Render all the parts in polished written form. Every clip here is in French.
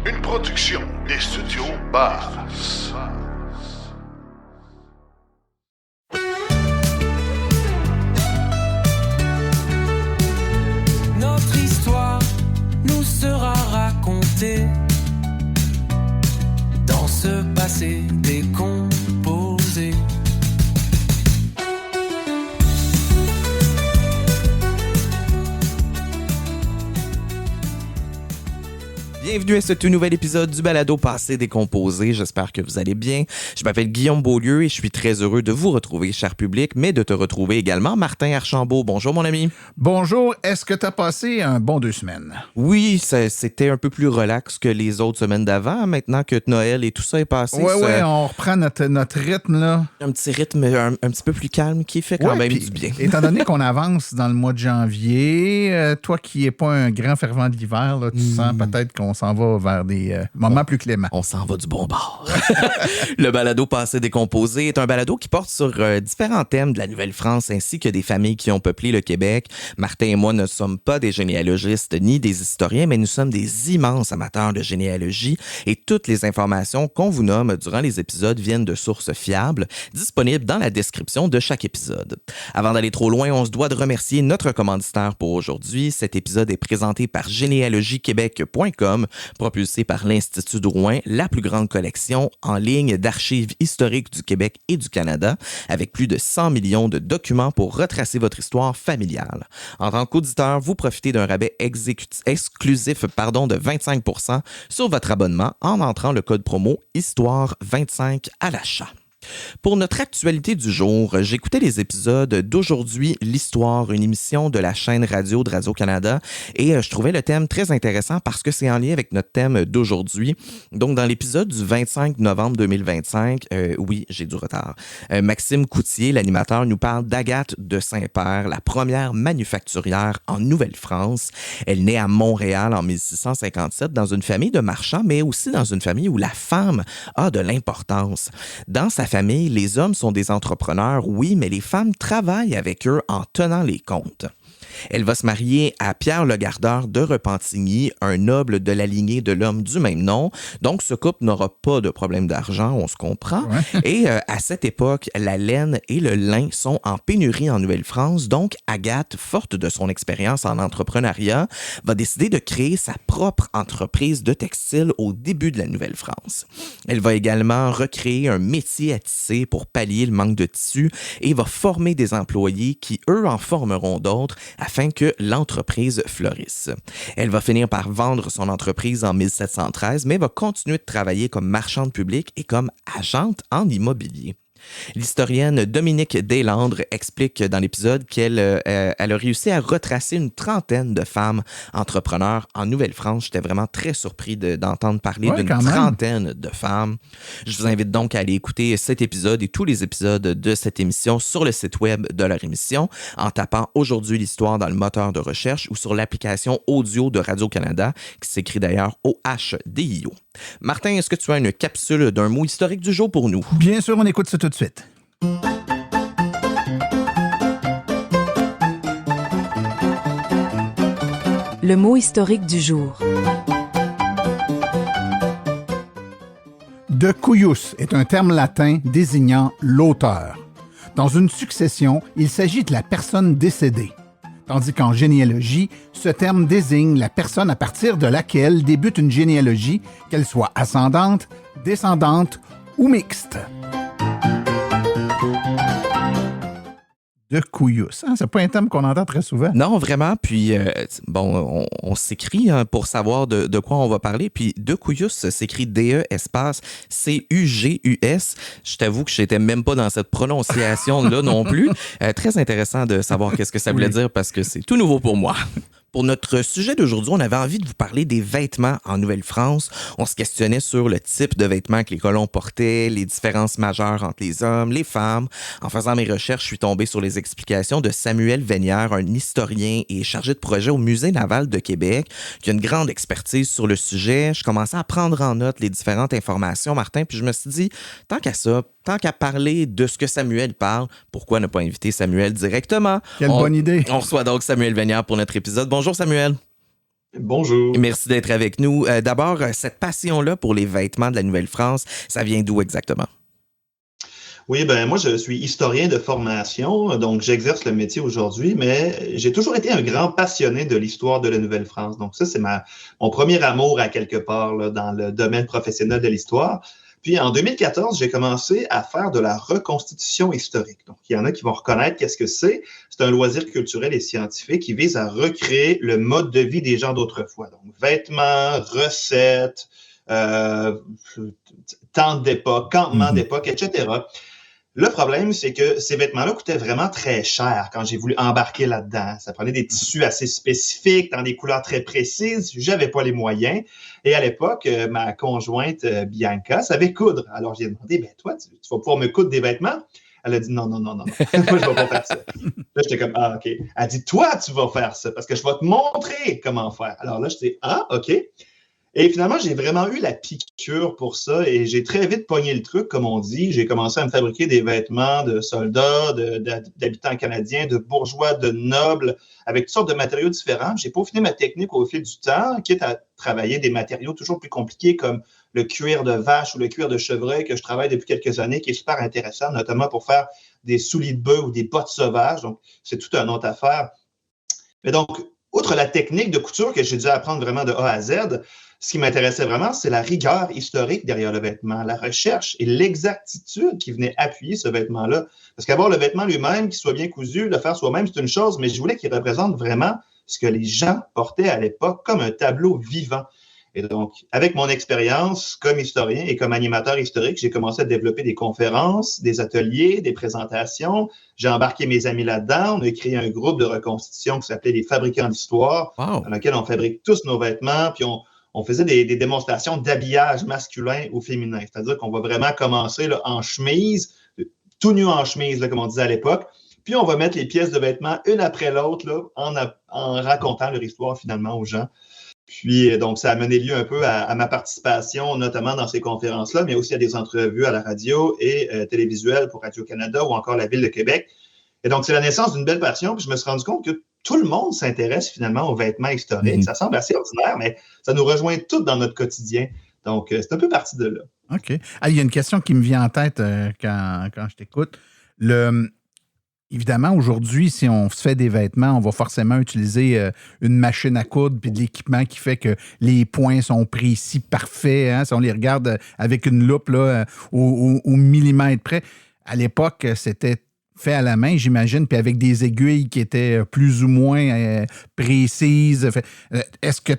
Une production des studios Bass. Notre histoire nous sera racontée dans ce passé décomposé. Bienvenue à ce tout nouvel épisode du Balado Passé décomposé. J'espère que vous allez bien. Je m'appelle Guillaume Beaulieu et je suis très heureux de vous retrouver, cher public, mais de te retrouver également, Martin Archambault. Bonjour, mon ami. Bonjour, est-ce que tu as passé un bon 2 semaines? Oui, c'était un peu plus relax que les autres semaines d'avant, maintenant que Noël et tout ça est passé. Oui, on reprend notre rythme, là. Un petit rythme un petit peu plus calme qui fait quand même du bien. Étant donné qu'on avance dans le mois de janvier, toi qui n'es pas un grand fervent de l'hiver, là, tu sens peut-être qu'on s'en va vers des moments plus cléments. On s'en va du bon bord. Le balado Passé décomposé est un balado qui porte sur différents thèmes de la Nouvelle-France ainsi que des familles qui ont peuplé le Québec. Martin et moi ne sommes pas des généalogistes ni des historiens, mais nous sommes des immenses amateurs de généalogie et toutes les informations qu'on vous nomme durant les épisodes viennent de sources fiables, disponibles dans la description de chaque épisode. Avant d'aller trop loin, on se doit de remercier notre commanditaire pour aujourd'hui. Cet épisode est présenté par généalogiequebec.com, propulsé par l'Institut Drouin, la plus grande collection en ligne d'archives historiques du Québec et du Canada, avec plus de 100 millions de documents pour retracer votre histoire familiale. En tant qu'auditeur, vous profitez d'un rabais exclusif de 25% sur votre abonnement en entrant le code promo Histoire25 à l'achat. Pour notre actualité du jour, j'écoutais les épisodes d'Aujourd'hui, l'Histoire, une émission de la chaîne radio de Radio-Canada, et je trouvais le thème très intéressant parce que c'est en lien avec notre thème d'aujourd'hui. Donc, dans l'épisode du 25 novembre 2025, oui, j'ai du retard, Maxime Coutier, l'animateur, nous parle d'Agathe de Saint-Père, la première manufacturière en Nouvelle-France. Elle naît à Montréal en 1657 dans une famille de marchands, mais aussi dans une famille où la femme a de l'importance. Dans sa famille, les hommes sont des entrepreneurs, oui, mais les femmes travaillent avec eux en tenant les comptes. Elle va se marier à Pierre Le Gardeur de Repentigny, un noble de la lignée de l'homme du même nom. Donc, ce couple n'aura pas de problème d'argent, on se comprend. Ouais. Et à cette époque, la laine et le lin sont en pénurie en Nouvelle-France. Donc, Agathe, forte de son expérience en entrepreneuriat, va décider de créer sa propre entreprise de textile au début de la Nouvelle-France. Elle va également recréer un métier à tisser pour pallier le manque de tissu et va former des employés qui, eux, en formeront d'autres afin que l'entreprise fleurisse. Elle va finir par vendre son entreprise en 1713, mais va continuer de travailler comme marchande publique et comme agente en immobilier. L'historienne Dominique Deslandres explique dans l'épisode qu'elle a réussi à retracer une trentaine de femmes entrepreneurs en Nouvelle-France. J'étais vraiment très surpris d'entendre parler d'une trentaine de femmes. Je vous invite donc à aller écouter cet épisode et tous les épisodes de cette émission sur le site web de leur émission en tapant Aujourd'hui l'Histoire dans le moteur de recherche ou sur l'application audio de Radio-Canada qui s'écrit d'ailleurs OHDIO. Martin, est-ce que tu as une capsule d'un mot historique du jour pour nous? Bien sûr, on écoute ça tout de suite. Le mot historique du jour. De cuius est un terme latin désignant l'auteur. Dans une succession, il s'agit de la personne décédée. Tandis qu'en généalogie, ce terme désigne la personne à partir de laquelle débute une généalogie, qu'elle soit ascendante, descendante ou mixte. De cuius. C'est pas un terme qu'on entend très souvent. Non, vraiment. Puis, on s'écrit pour savoir de quoi on va parler. Puis, de cuius s'écrit D-E espace C-U-G-U-S. Je t'avoue que je n'étais même pas dans cette prononciation-là non plus. Très intéressant de savoir qu'est-ce que ça voulait dire parce que c'est tout nouveau pour moi. Pour notre sujet d'aujourd'hui, on avait envie de vous parler des vêtements en Nouvelle-France. On se questionnait sur le type de vêtements que les colons portaient, les différences majeures entre les hommes, les femmes. En faisant mes recherches, je suis tombé sur les explications de Samuel Vénière, un historien et chargé de projet au Musée naval de Québec, qui a une grande expertise sur le sujet. Je commençais à prendre en note les différentes informations, Martin, puis je me suis dit, tant qu'à parler de ce que Samuel parle, pourquoi ne pas inviter Samuel directement? Quelle bonne idée! On reçoit donc Samuel Vénière pour notre épisode. Bonjour Samuel. Bonjour. Merci d'être avec nous. D'abord, cette passion-là pour les vêtements de la Nouvelle-France, ça vient d'où exactement? Oui, ben moi, je suis historien de formation, donc j'exerce le métier aujourd'hui, mais j'ai toujours été un grand passionné de l'histoire de la Nouvelle-France. Donc ça, c'est mon premier amour à quelque part là, dans le domaine professionnel de l'histoire. Puis en 2014, j'ai commencé à faire de la reconstitution historique. Donc il y en a qui vont reconnaître qu'est-ce que c'est. C'est un loisir culturel et scientifique qui vise à recréer le mode de vie des gens d'autrefois. Donc vêtements, recettes, temps d'époque, campements d'époque, etc. Le problème, c'est que ces vêtements-là coûtaient vraiment très cher quand j'ai voulu embarquer là-dedans. Ça prenait des tissus assez spécifiques, dans des couleurs très précises. J'avais pas les moyens. Et à l'époque, ma conjointe Bianca savait coudre. Alors, j'ai demandé, ben toi, tu vas pouvoir me coudre des vêtements? Elle a dit non. Moi, je vais pas faire ça. Là, j'étais comme, ah, OK. Elle dit, toi, tu vas faire ça parce que je vais te montrer comment faire. Alors là, je dis, ah, OK. Et finalement, j'ai vraiment eu la piqûre pour ça et j'ai très vite pogné le truc, comme on dit. J'ai commencé à me fabriquer des vêtements de soldats, d'habitants canadiens, de bourgeois, de nobles, avec toutes sortes de matériaux différents. J'ai peaufiné ma technique au fil du temps, quitte à travailler des matériaux toujours plus compliqués comme le cuir de vache ou le cuir de chevreuil que je travaille depuis quelques années, qui est super intéressant, notamment pour faire des souliers de bœuf ou des bottes sauvages. Donc, c'est toute une autre affaire. Mais donc, outre la technique de couture que j'ai dû apprendre vraiment de A à Z, ce qui m'intéressait vraiment, c'est la rigueur historique derrière le vêtement, la recherche et l'exactitude qui venait appuyer ce vêtement-là. Parce qu'avoir le vêtement lui-même, qu'il soit bien cousu, le faire soi-même, c'est une chose, mais je voulais qu'il représente vraiment ce que les gens portaient à l'époque comme un tableau vivant. Et donc, avec mon expérience comme historien et comme animateur historique, j'ai commencé à développer des conférences, des ateliers, des présentations. J'ai embarqué mes amis là-dedans. On a créé un groupe de reconstitution qui s'appelait les Fabricants d'Histoire, dans lequel on fabrique tous nos vêtements, puis on faisait des démonstrations d'habillage masculin ou féminin. C'est-à-dire qu'on va vraiment commencer là, en chemise, tout nu en chemise, là, comme on disait à l'époque. Puis on va mettre les pièces de vêtements une après l'autre là, en racontant leur histoire finalement aux gens. Puis donc, ça a mené lieu un peu à ma participation, notamment dans ces conférences-là, mais aussi à des entrevues à la radio et télévisuelles pour Radio-Canada ou encore la Ville de Québec. Et donc, c'est la naissance d'une belle passion. Puis je me suis rendu compte que tout le monde s'intéresse finalement aux vêtements historiques. Ça semble assez ordinaire, mais ça nous rejoint tous dans notre quotidien. Donc, c'est un peu parti de là. OK. Ah, il y a une question qui me vient en tête quand je t'écoute. Évidemment, aujourd'hui, si on se fait des vêtements, on va forcément utiliser une machine à coudre puis de l'équipement qui fait que les points sont précis, parfaits. Hein? Si on les regarde avec une loupe là, au millimètre près. À l'époque, c'était fait à la main, j'imagine, puis avec des aiguilles qui étaient plus ou moins précises. Est-ce que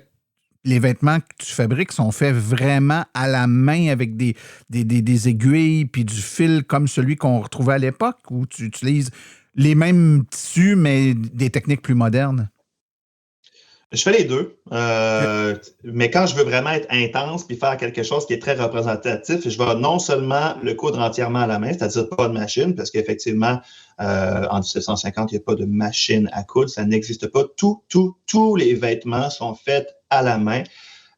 les vêtements que tu fabriques sont faits vraiment à la main avec des aiguilles puis du fil comme celui qu'on retrouvait à l'époque, ou tu utilises les mêmes tissus, mais des techniques plus modernes? Je fais les deux, mais quand je veux vraiment être intense puis faire quelque chose qui est très représentatif, je vais non seulement le coudre entièrement à la main, c'est-à-dire pas de machine, parce qu'effectivement, en 1750, il n'y a pas de machine à coudre, ça n'existe pas. Tous les vêtements sont faits à la main.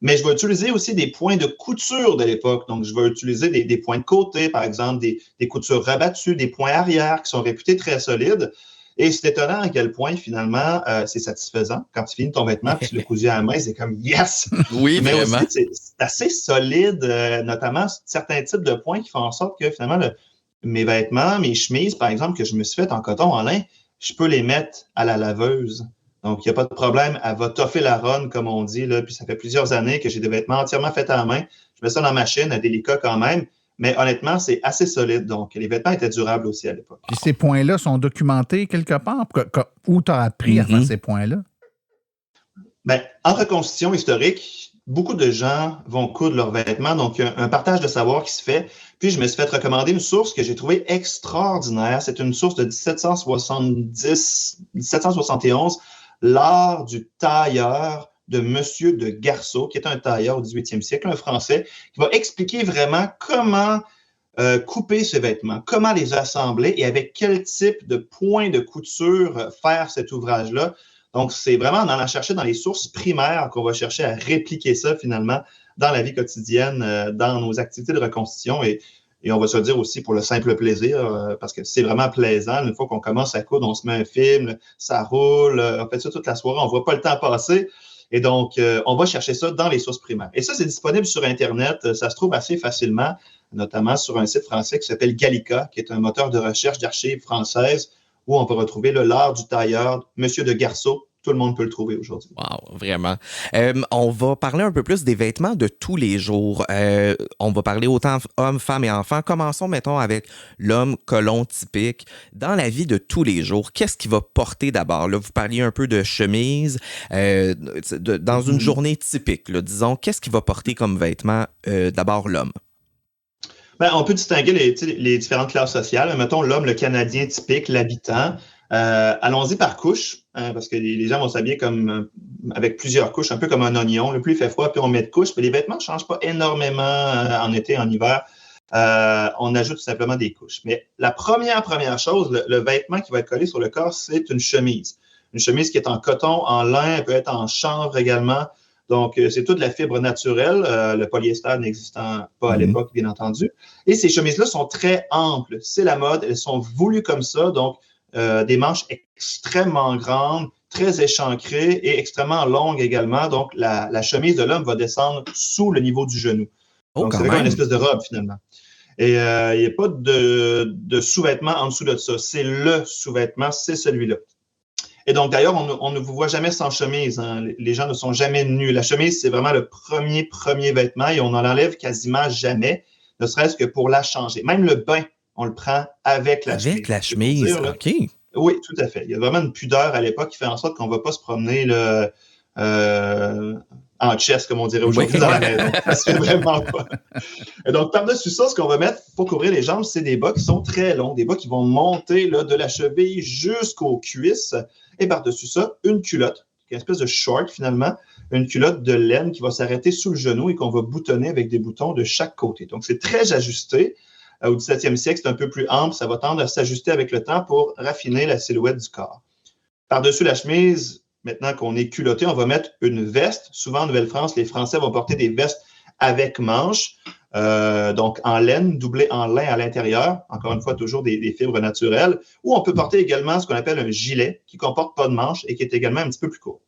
Mais je vais utiliser aussi des points de couture de l'époque. Donc, je vais utiliser des points de côté, par exemple, des coutures rabattues, des points arrière qui sont réputés très solides. Et c'est étonnant à quel point, finalement, c'est satisfaisant. Quand tu finis ton vêtement et tu le cousu à la main, c'est comme « yes ». Oui, mais vraiment. aussi, c'est assez solide, notamment certains types de points qui font en sorte que, finalement, mes vêtements, mes chemises, par exemple, que je me suis fait en coton, en lin, je peux les mettre à la laveuse. Donc, il n'y a pas de problème. Elle va toffer la ronne, comme on dit. Là. Puis ça fait plusieurs années que j'ai des vêtements entièrement faits à la main. Je mets ça dans la machine, à délicat quand même. Mais honnêtement, c'est assez solide. Donc, les vêtements étaient durables aussi à l'époque. Puis ces points-là sont documentés quelque part? Où tu as appris à faire ces points-là? Bien, en reconstitution historique, beaucoup de gens vont coudre leurs vêtements. Donc, il y a un partage de savoir qui se fait. Puis, je me suis fait recommander une source que j'ai trouvée extraordinaire. C'est une source de 1771, L'art du tailleur de Monsieur de Garceau, qui est un tailleur au 18e siècle, un Français, qui va expliquer vraiment comment couper ces vêtements, comment les assembler et avec quel type de point de couture faire cet ouvrage-là. Donc, c'est vraiment en allant chercher dans les sources primaires qu'on va chercher à répliquer ça, finalement, dans la vie quotidienne, dans nos activités de reconstitution et on va se le dire aussi pour le simple plaisir, parce que c'est vraiment plaisant. Une fois qu'on commence à coudre, on se met un film, ça roule, on fait ça toute la soirée, on ne voit pas le temps passer. Et donc, on va chercher ça dans les sources primaires. Et ça, c'est disponible sur Internet. Ça se trouve assez facilement, notamment sur un site français qui s'appelle Gallica, qui est un moteur de recherche d'archives françaises, où on peut retrouver l'art du tailleur, Monsieur de Garceau. Tout le monde peut le trouver aujourd'hui. Wow, vraiment. On va parler un peu plus des vêtements de tous les jours. On va parler autant hommes, femmes et enfants. Commençons, mettons, avec l'homme colon typique. Dans la vie de tous les jours, qu'est-ce qu'il va porter d'abord? Là, vous parliez un peu de chemise. Dans une journée typique, là, disons, qu'est-ce qu'il va porter comme vêtements d'abord l'homme? Ben, on peut distinguer les différentes classes sociales. Mettons l'homme, le Canadien typique, l'habitant. Allons-y par couche, parce que les gens vont s'habiller comme avec plusieurs couches, un peu comme un oignon. Le plus il fait froid, plus on met de couches. Mais les vêtements ne changent pas énormément en été, en hiver. On ajoute tout simplement des couches. Mais la première chose, le vêtement qui va être collé sur le corps, c'est une chemise. Une chemise qui est en coton, en lin, elle peut être en chanvre également. Donc, c'est toute la fibre naturelle, le polyester n'existant pas à l'époque, bien entendu. Et ces chemises-là sont très amples. C'est la mode, elles sont voulues comme ça. Donc, des manches extrêmement grandes, très échancrées et extrêmement longues également. Donc, la chemise de l'homme va descendre sous le niveau du genou. Donc, c'est comme une espèce de robe, finalement. Et il n'y a pas de sous-vêtement en dessous de ça. C'est le sous-vêtement, c'est celui-là. Et donc, d'ailleurs, on ne vous voit jamais sans chemise. Hein. Les gens ne sont jamais nus. La chemise, c'est vraiment le premier vêtement et on n'en enlève quasiment jamais, ne serait-ce que pour la changer. Même le bain, on le prend avec la chemise. Avec la chemise, dire, OK. Oui, tout à fait. Il y a vraiment une pudeur à l'époque qui fait en sorte qu'on ne va pas se promener en chest, comme on dirait aujourd'hui, dans la maison. Ça se fait vraiment pas. Et donc, par-dessus ça, ce qu'on va mettre pour couvrir les jambes, c'est des bas qui sont très longs, des bas qui vont monter là, de la cheville jusqu'aux cuisses. Et par-dessus ça, une culotte, qui est une espèce de short finalement, une culotte de laine qui va s'arrêter sous le genou et qu'on va boutonner avec des boutons de chaque côté. Donc, c'est très ajusté. Au 17e siècle, c'est un peu plus ample. Ça va tendre à s'ajuster avec le temps pour raffiner la silhouette du corps. Par-dessus la chemise, maintenant qu'on est culotté, on va mettre une veste. Souvent, en Nouvelle-France, les Français vont porter des vestes avec manches, donc en laine, doublée en lin à l'intérieur. Encore une fois, toujours des fibres naturelles. Ou on peut porter également ce qu'on appelle un gilet qui ne comporte pas de manches et qui est également un petit peu plus court.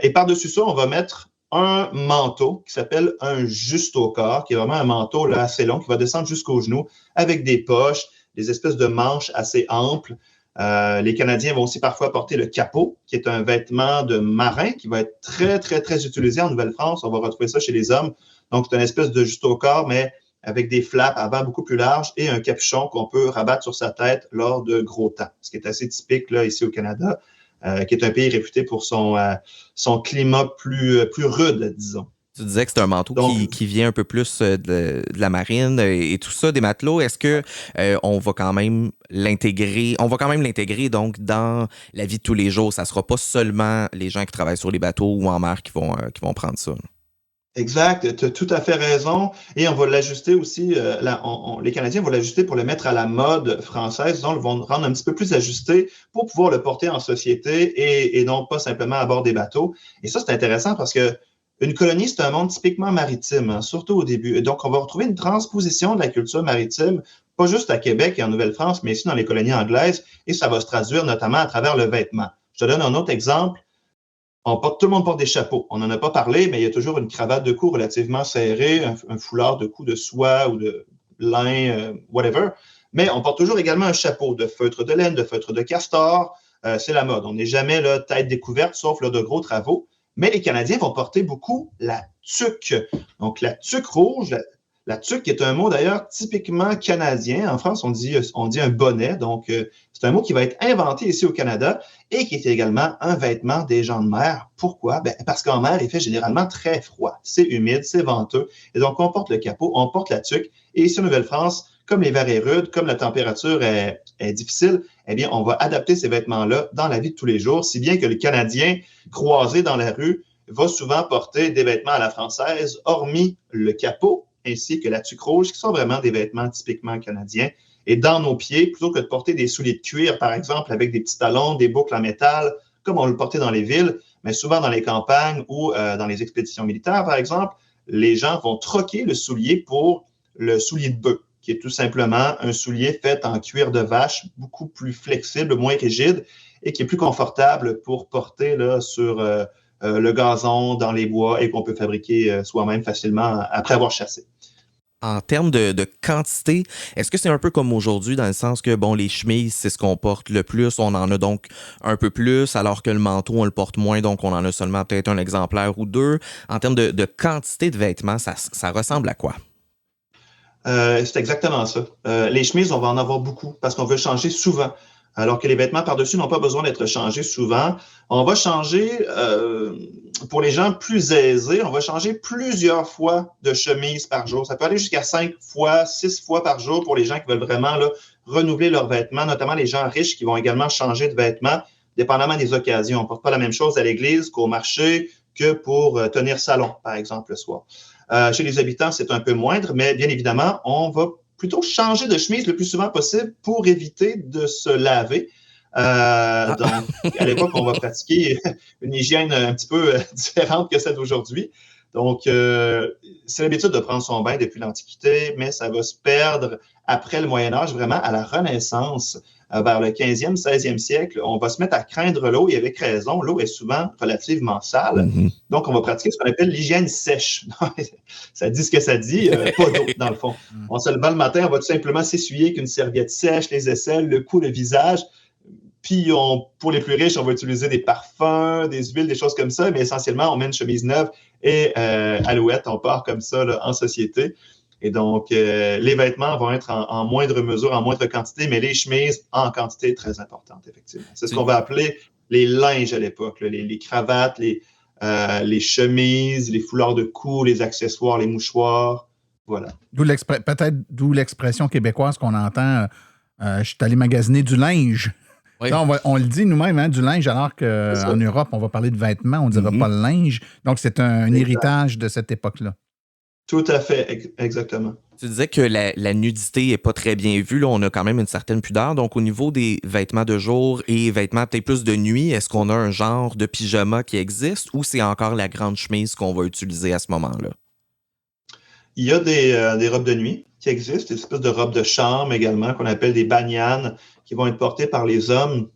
Et par-dessus ça, on va mettre un manteau qui s'appelle un juste-au-corps, qui est vraiment un manteau là, assez long, qui va descendre jusqu'aux genoux, avec des poches, des espèces de manches assez amples. Les Canadiens vont aussi parfois porter le capot, qui est un vêtement de marin qui va être très, très, très utilisé en Nouvelle-France. On va retrouver ça chez les hommes. Donc, c'est une espèce de juste-au-corps, mais avec des flaps avant beaucoup plus larges et un capuchon qu'on peut rabattre sur sa tête lors de gros temps, ce qui est assez typique là, ici au Canada. Qui est un pays réputé pour son climat plus rude, disons. Tu disais que c'est un manteau qui vient un peu plus de la marine et tout ça, des matelots. Est-ce que on va quand même l'intégrer donc dans la vie de tous les jours? Ça ne sera pas seulement les gens qui travaillent sur les bateaux ou en mer qui vont prendre ça. Exact, tu as tout à fait raison. Et on va l'ajuster aussi, les Canadiens vont l'ajuster pour le mettre à la mode française, donc ils vont le rendre un petit peu plus ajusté pour pouvoir le porter en société et non pas simplement à bord des bateaux. Et ça, c'est intéressant parce que une colonie, c'est un monde typiquement maritime, hein, surtout au début. Et donc, on va retrouver une transposition de la culture maritime, pas juste à Québec et en Nouvelle-France, mais aussi dans les colonies anglaises, et ça va se traduire notamment à travers le vêtement. Je te donne un autre exemple. Tout le monde porte des chapeaux. On n'en a pas parlé, mais il y a toujours une cravate de cou relativement serrée, un foulard de cou de soie ou de lin, whatever. Mais on porte toujours également un chapeau de feutre de laine, de feutre de castor. C'est la mode. On n'est jamais là, tête découverte, sauf là, de gros travaux. Mais les Canadiens vont porter beaucoup la tuque. Donc, la tuque rouge, la tuque est un mot d'ailleurs typiquement canadien. En France, on dit un bonnet. Donc, c'est un mot qui va être inventé ici au Canada et qui est également un vêtement des gens de mer. Pourquoi? Parce qu'en mer, il fait généralement très froid. C'est humide, c'est venteux. Et donc, on porte le capot, on porte la tuque. Et ici en Nouvelle-France, comme l'hiver est rude, comme la température est difficile, eh bien, on va adapter ces vêtements-là dans la vie de tous les jours, si bien que le Canadien croisé dans la rue va souvent porter des vêtements à la française, hormis le capot, ainsi que la tuque rouge, qui sont vraiment des vêtements typiquement canadiens. Et dans nos pieds, plutôt que de porter des souliers de cuir, par exemple, avec des petits talons, des boucles en métal, comme on le portait dans les villes, mais souvent dans les campagnes ou dans les expéditions militaires, par exemple, les gens vont troquer le soulier pour le soulier de bœuf, qui est tout simplement un soulier fait en cuir de vache, beaucoup plus flexible, moins rigide, et qui est plus confortable pour porter là, sur le gazon dans les bois et qu'on peut fabriquer soi-même facilement après avoir chassé. En termes de quantité, est-ce que c'est un peu comme aujourd'hui dans le sens que, bon, les chemises, c'est ce qu'on porte le plus, on en a donc un peu plus, alors que le manteau, on le porte moins, donc on en a seulement peut-être un exemplaire ou deux. En termes de quantité de vêtements, ça ressemble à quoi? C'est exactement ça. Les chemises, on va en avoir beaucoup parce qu'on veut changer souvent. Alors que les vêtements par-dessus n'ont pas besoin d'être changés souvent. On va changer, pour les gens plus aisés, on va changer plusieurs fois de chemise par jour. Ça peut aller jusqu'à 5 fois, 6 fois par jour pour les gens qui veulent vraiment là, renouveler leurs vêtements, notamment les gens riches qui vont également changer de vêtements, dépendamment des occasions. On ne porte pas la même chose à l'église qu'au marché que pour tenir salon, par exemple, le soir. Chez les habitants, c'est un peu moindre, mais bien évidemment, on va plutôt changer de chemise le plus souvent possible pour éviter de se laver. Donc, à l'époque, on va pratiquer une hygiène un petit peu différente que celle d'aujourd'hui. Donc, c'est l'habitude de prendre son bain depuis l'Antiquité, mais ça va se perdre après le Moyen Âge, vraiment à la Renaissance, vers le 15e, 16e siècle. On va se mettre à craindre l'eau et avec raison. L'eau est souvent relativement sale. Mm-hmm. Donc, on va pratiquer ce qu'on appelle l'hygiène sèche. Ça dit ce que ça dit, pas d'eau, dans le fond. On se lève le matin, on va tout simplement s'essuyer avec une serviette sèche, les aisselles, le cou, le visage. Puis, pour les plus riches, on va utiliser des parfums, des huiles, des choses comme ça, mais essentiellement, on met une chemise neuve et alouette, on part comme ça là, en société. Et donc, les vêtements vont être en moindre mesure, en moindre quantité, mais les chemises en quantité très importante, effectivement. C'est ce qu'on va appeler les linges à l'époque, là, les cravates, les chemises, les foulards de cou, les accessoires, les mouchoirs, voilà. Peut-être d'où l'expression québécoise qu'on entend je suis allé magasiner du linge. Oui. Là, on le dit nous-mêmes, hein, du linge, alors qu'en Europe, on va parler de vêtements, on ne dira pas le linge. Donc, c'est un héritage de cette époque-là. Tout à fait, exactement. Tu disais que la nudité n'est pas très bien vue. Là, on a quand même une certaine pudeur. Donc, au niveau des vêtements de jour et vêtements peut-être plus de nuit, est-ce qu'on a un genre de pyjama qui existe ou c'est encore la grande chemise qu'on va utiliser à ce moment-là? Il y a des robes de nuit qui existent, des espèces de robes de chambre également qu'on appelle des banyanes qui vont être portées par les hommes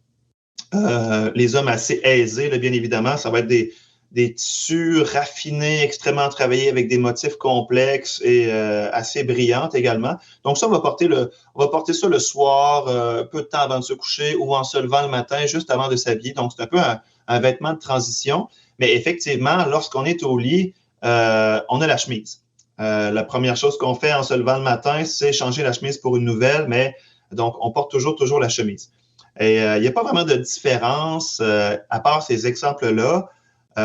assez aisés, là, bien évidemment. Ça va être des tissus raffinés, extrêmement travaillés avec des motifs complexes et assez brillantes également. Donc ça, on va porter ça le soir, peu de temps avant de se coucher ou en se levant le matin, juste avant de s'habiller. Donc c'est un peu un vêtement de transition. Mais effectivement, lorsqu'on est au lit, on a la chemise. La première chose qu'on fait en se levant le matin, c'est changer la chemise pour une nouvelle, mais donc on porte toujours la chemise. Et il n'y a pas vraiment de différence à part ces exemples-là.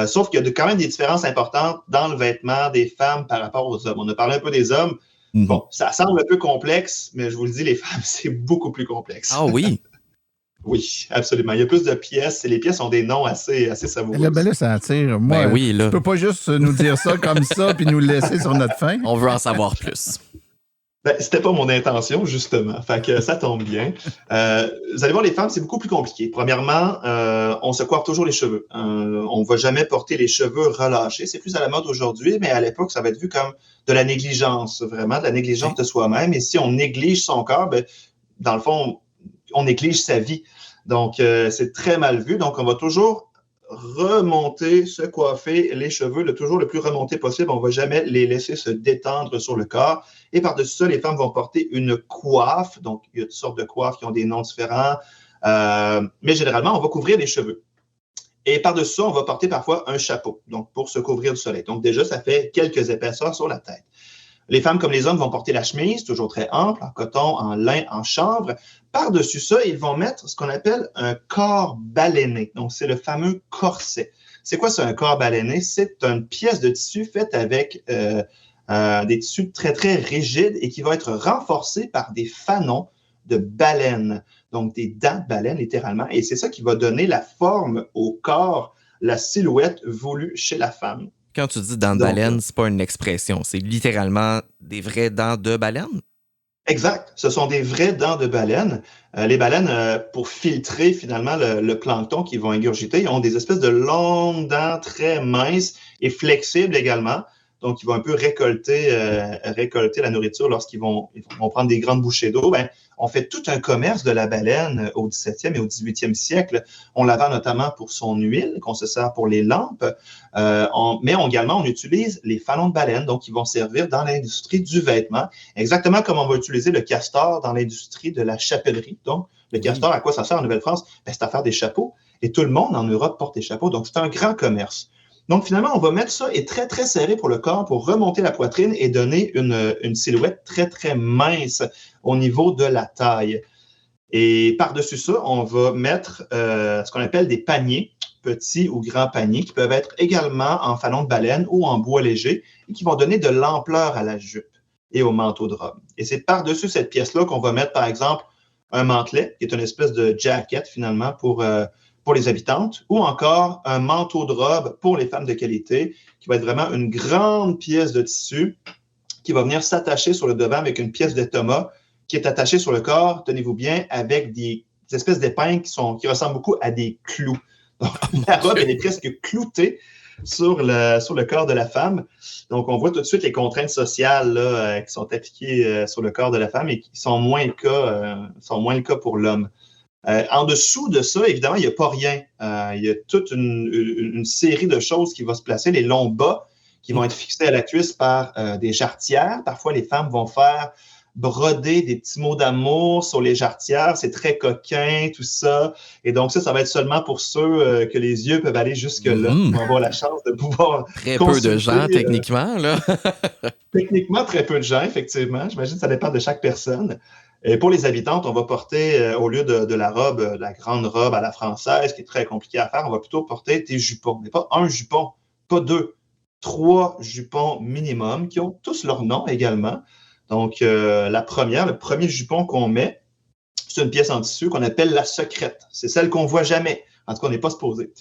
Sauf qu'il y a quand même des différences importantes dans le vêtement des femmes par rapport aux hommes. On a parlé un peu des hommes. Mm-hmm. Bon, ça semble un peu complexe, mais je vous le dis, les femmes, c'est beaucoup plus complexe. Ah oui? Oui, absolument. Il y a plus de pièces et les pièces ont des noms assez savoureux. Ben là, ça attire. Moi, oui, là. Tu peux pas juste nous dire ça comme ça puis nous le laisser sur notre faim. On veut en savoir plus. Ben, c'était pas mon intention, justement. Fait que ça tombe bien. Vous allez voir, les femmes, c'est beaucoup plus compliqué. Premièrement, on se coiffe toujours les cheveux. On va jamais porter les cheveux relâchés. C'est plus à la mode aujourd'hui, mais à l'époque, ça va être vu comme de la négligence, vraiment, de la négligence de soi-même. Et si on néglige son corps, ben, dans le fond, on néglige sa vie. Donc, c'est très mal vu. Donc, on va toujours remonter, se coiffer les cheveux toujours le plus remonté possible. On ne va jamais les laisser se détendre sur le corps. Et par-dessus ça, les femmes vont porter une coiffe. Donc, il y a toutes sortes de coiffes qui ont des noms différents. Mais généralement, on va couvrir les cheveux. Et par-dessus ça, on va porter parfois un chapeau, donc pour se couvrir du soleil. Donc, déjà, ça fait quelques épaisseurs sur la tête. Les femmes comme les hommes vont porter la chemise, toujours très ample, en coton, en lin, en chanvre. Par-dessus ça, ils vont mettre ce qu'on appelle un corps baleiné. Donc, c'est le fameux corset. C'est quoi ça, un corps baleiné? C'est une pièce de tissu faite avec des tissus très, très rigides et qui va être renforcée par des fanons de baleine. Donc, des dents de baleine, littéralement. Et c'est ça qui va donner la forme au corps, la silhouette voulue chez la femme. Quand tu dis dents de baleine, c'est pas une expression. C'est littéralement des vraies dents de baleine? Exact. Ce sont des vraies dents de baleine. Les baleines, pour filtrer finalement le plancton qu'ils vont ingurgiter, ont des espèces de longues dents très minces et flexibles également. donc ils vont un peu récolter la nourriture lorsqu'ils vont prendre des grandes bouchées d'eau. Ben, on fait tout un commerce de la baleine au 17e et au 18e siècle. On la vend notamment pour son huile, qu'on se sert pour les lampes, mais également on utilise les fanons de baleine, donc ils vont servir dans l'industrie du vêtement, exactement comme on va utiliser le castor dans l'industrie de la chapellerie. Donc, le castor, à quoi ça sert en Nouvelle-France? Ben, c'est à faire des chapeaux. Et tout le monde en Europe porte des chapeaux. Donc, c'est un grand commerce. Donc, finalement, on va mettre ça et très, très serré pour le corps pour remonter la poitrine et donner une silhouette très, très mince au niveau de la taille. Et par-dessus ça, on va mettre ce qu'on appelle des paniers, petits ou grands paniers, qui peuvent être également en fanon de baleine ou en bois léger et qui vont donner de l'ampleur à la jupe et au manteau de robe. Et c'est par-dessus cette pièce-là qu'on va mettre, par exemple, un mantelet, qui est une espèce de jacket, finalement, pour les habitantes, ou encore un manteau de robe pour les femmes de qualité, qui va être vraiment une grande pièce de tissu qui va venir s'attacher sur le devant avec une pièce d'étoma qui est attachée sur le corps, tenez-vous bien, avec des espèces d'épingles qui ressemblent beaucoup à des clous. Donc, la robe, elle est presque cloutée sur le corps de la femme. Donc, on voit tout de suite les contraintes sociales là, qui sont appliquées sur le corps de la femme et qui sont moins le cas pour l'homme. En dessous de ça, évidemment, il n'y a pas rien. Il y a toute une série de choses qui vont se placer, les longs bas qui vont être fixés à la cuisse par des jarretières. Parfois, les femmes vont faire broder des petits mots d'amour sur les jarretières. C'est très coquin, tout ça. Et donc, ça va être seulement pour ceux que les yeux peuvent aller jusque-là. On va avoir la chance de pouvoir Très peu de gens, techniquement, là. Techniquement, très peu de gens, effectivement. J'imagine que ça dépend de chaque personne. Et pour les habitantes, on va porter, au lieu de la robe, de la grande robe à la française, qui est très compliquée à faire, on va plutôt porter des jupons. Mais pas un jupon, pas deux, 3 jupons minimum, qui ont tous leur nom également. Donc, le premier jupon qu'on met, c'est une pièce en tissu qu'on appelle la secrète. C'est celle qu'on ne voit jamais. En tout cas, on n'est pas supposé.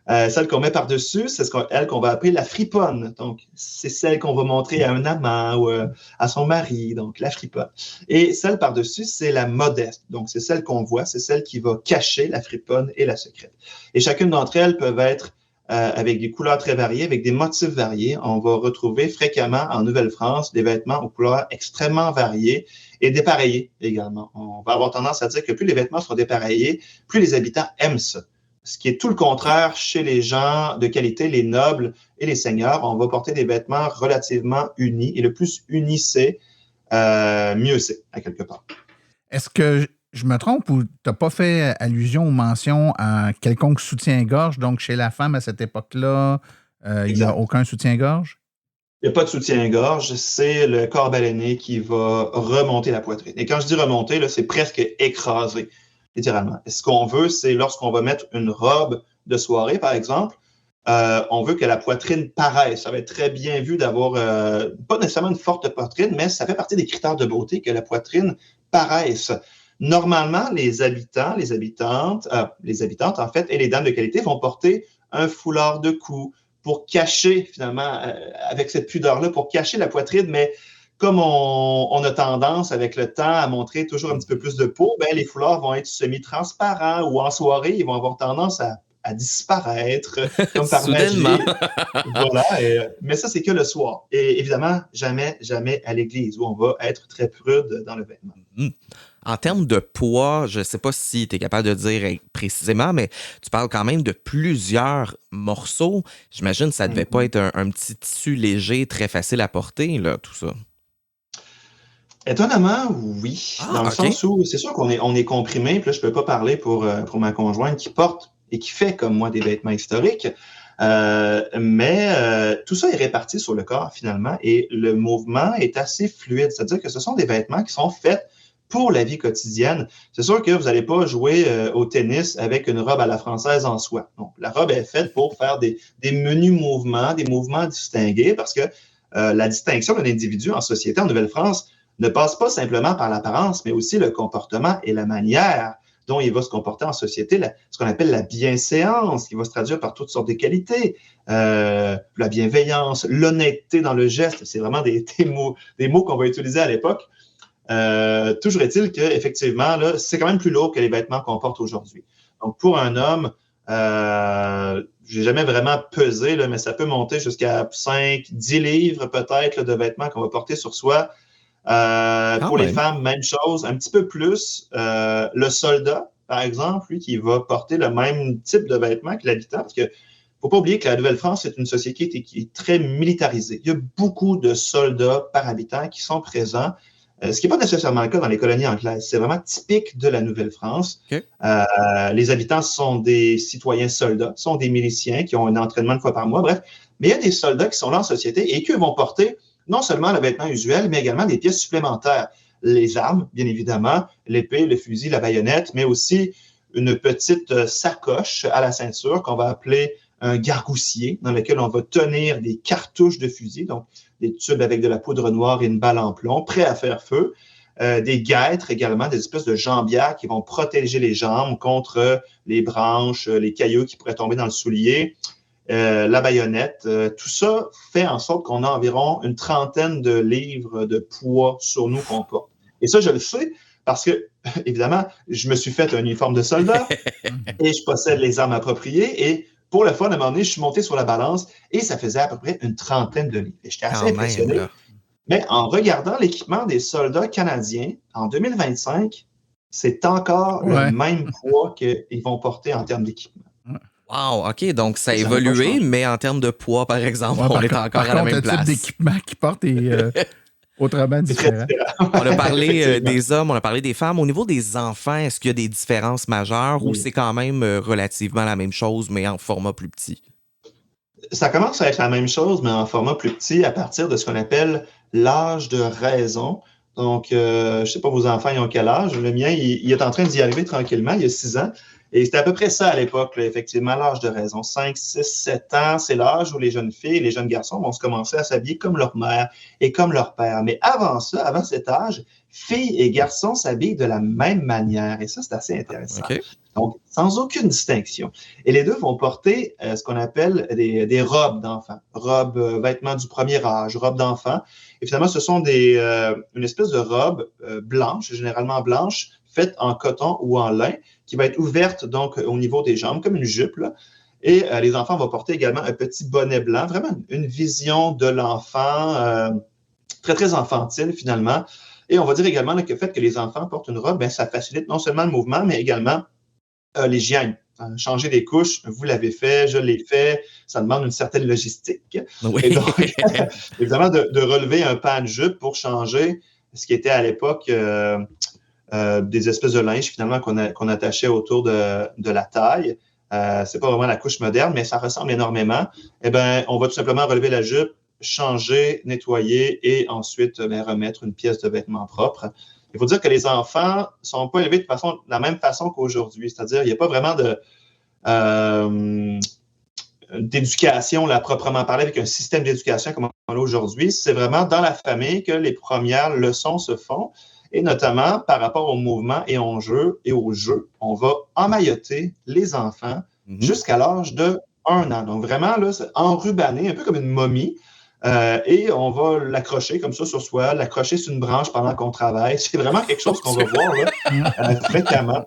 Celle qu'on met par-dessus, c'est elle qu'on va appeler la friponne. Donc, c'est celle qu'on va montrer à un amant ou à son mari, donc la friponne. Et celle par-dessus, c'est la modeste. Donc, c'est celle qu'on voit, c'est celle qui va cacher la friponne et la secrète. Et chacune d'entre elles peuvent être avec des couleurs très variées, avec des motifs variés. On va retrouver fréquemment en Nouvelle-France des vêtements aux couleurs extrêmement variées et dépareillés également. On va avoir tendance à dire que plus les vêtements sont dépareillés, plus les habitants aiment ça. Ce qui est tout le contraire chez les gens de qualité, les nobles et les seigneurs. On va porter des vêtements relativement unis. Et le plus uni c'est, mieux c'est, à quelque part. Est-ce que je me trompe ou tu n'as pas fait allusion ou mention à quelconque soutien-gorge? Donc, chez la femme, à cette époque-là, il n'y a aucun soutien-gorge? Il n'y a pas de soutien-gorge. C'est le corps baleiné qui va remonter la poitrine. Et quand je dis remonter, là, c'est presque écrasé, littéralement. Et ce qu'on veut, c'est lorsqu'on va mettre une robe de soirée, par exemple, on veut que la poitrine paraisse. Ça va être très bien vu d'avoir, pas nécessairement une forte poitrine, mais ça fait partie des critères de beauté que la poitrine paraisse. Normalement, les habitantes, en fait, et les dames de qualité vont porter un foulard de cou pour cacher, finalement, avec cette pudeur-là, pour cacher la poitrine, mais comme on a tendance, avec le temps, à montrer toujours un petit peu plus de peau, ben, les foulards vont être semi-transparents ou en soirée, ils vont avoir tendance à disparaître, comme par magie. Voilà, mais ça, c'est que le soir. Et évidemment, jamais à l'église, où on va être très prude dans le vêtement. En termes de poids, je ne sais pas si tu es capable de dire précisément, mais tu parles quand même de plusieurs morceaux. J'imagine que ça ne devait pas être un petit tissu léger, très facile à porter, là, tout ça. Étonnamment, oui. Dans le sens où, c'est sûr qu'on est comprimé, puis là, je ne peux pas parler pour ma conjointe qui porte et qui fait, comme moi, des vêtements historiques. Mais tout ça est réparti sur le corps, finalement, et le mouvement est assez fluide. C'est-à-dire que ce sont des vêtements qui sont faits pour la vie quotidienne. C'est sûr que vous n'allez pas jouer au tennis avec une robe à la française en soie. Donc, la robe est faite pour faire des menus mouvements, des mouvements distingués, parce que la distinction d'un individu en société en Nouvelle-France ne passe pas simplement par l'apparence, mais aussi le comportement et la manière dont il va se comporter en société, ce qu'on appelle la bienséance, qui va se traduire par toutes sortes de qualités, la bienveillance, l'honnêteté dans le geste, c'est vraiment des mots qu'on va utiliser à l'époque. Toujours est-il qu'effectivement, là, c'est quand même plus lourd que les vêtements qu'on porte aujourd'hui. Donc, pour un homme, j'ai jamais vraiment pesé, là, mais ça peut monter jusqu'à 5, 10 livres peut-être là, de vêtements qu'on va porter sur soi. Pour les femmes, même chose, un petit peu plus. Le soldat, par exemple, lui, qui va porter le même type de vêtements que l'habitant, parce que faut pas oublier que la Nouvelle-France est une société qui est très militarisée. Il y a beaucoup de soldats par habitant qui sont présents, ce qui n'est pas nécessairement le cas dans les colonies anglaises. C'est vraiment typique de la Nouvelle-France. Okay. Les habitants sont des citoyens soldats, sont des miliciens qui ont un entraînement une fois par mois, bref. Mais il y a des soldats qui sont là en société et qui vont porter non seulement le vêtement usuel, mais également des pièces supplémentaires. Les armes, bien évidemment, l'épée, le fusil, la baïonnette, mais aussi une petite sacoche à la ceinture qu'on va appeler un gargoussier, dans lequel on va tenir des cartouches de fusil, donc des tubes avec de la poudre noire et une balle en plomb, prêts à faire feu. Des guêtres également, des espèces de jambières qui vont protéger les jambes contre les branches, les cailloux qui pourraient tomber dans le soulier. La baïonnette, tout ça fait en sorte qu'on a environ une 30aine de livres de poids sur nous qu'on porte. Et ça, je le sais parce que, évidemment, je me suis fait un uniforme de soldat et je possède les armes appropriées. Et pour le fun, à un moment donné, je suis monté sur la balance et ça faisait à peu près une 30aine de livres. Et j'étais assez impressionné. Mais en regardant l'équipement des soldats canadiens, en 2025, c'est encore le même poids qu'ils vont porter en termes d'équipement. Wow, OK, donc ça a évolué, mais en termes de poids, par exemple, on est encore à la même place. Le type d'équipement qu'ils portent est autrement différent. On a parlé des hommes, on a parlé des femmes. Au niveau des enfants, est-ce qu'il y a des différences majeures ou c'est quand même relativement la même chose, mais en format plus petit? Ça commence à être la même chose, mais en format plus petit, à partir de ce qu'on appelle l'âge de raison. Donc, je ne sais pas, vos enfants, ils ont quel âge? Le mien, il est en train d'y arriver tranquillement, il y a 6 ans. Et c'était à peu près ça à l'époque, là, effectivement, l'âge de raison. 5, 6, 7 ans, c'est l'âge où les jeunes filles et les jeunes garçons vont se commencer à s'habiller comme leur mère et comme leur père. Mais avant ça, avant cet âge, filles et garçons s'habillent de la même manière. Et ça, c'est assez intéressant. Okay. Donc, sans aucune distinction. Et les deux vont porter ce qu'on appelle des robes d'enfants. Robes, vêtements du premier âge, robes d'enfants. Et finalement, ce sont une espèce de robe blanche, généralement blanche, faite en coton ou en lin, qui va être ouverte donc au niveau des jambes, comme une jupe, là. Et les enfants vont porter également un petit bonnet blanc, vraiment une vision de l'enfant très, très enfantine, finalement. Et on va dire également là, que le fait que les enfants portent une robe, bien, ça facilite non seulement le mouvement, mais également l'hygiène. Changer des couches, vous l'avez fait, je l'ai fait, ça demande une certaine logistique. Oui. Et donc, évidemment, de relever un pan de jupe pour changer ce qui était à l'époque des espèces de linge, finalement, qu'on attachait autour de la taille. C'est pas vraiment la couche moderne, mais ça ressemble énormément. Eh bien, on va tout simplement relever la jupe, changer, nettoyer et ensuite remettre une pièce de vêtement propre. Il faut dire que les enfants ne sont pas élevés de la même façon qu'aujourd'hui. C'est-à-dire, il n'y a pas vraiment d'éducation, là, proprement parlé, avec un système d'éducation comme on l'a aujourd'hui. C'est vraiment dans la famille que les premières leçons se font. Et notamment, par rapport au mouvement et au jeu, on va emmailloter les enfants jusqu'à l'âge de 1 an. Donc, vraiment, là, c'est enrubanné, un peu comme une momie. Et on va l'accrocher comme ça sur soi, l'accrocher sur une branche pendant qu'on travaille. C'est vraiment quelque chose qu'on va voir là, fréquemment.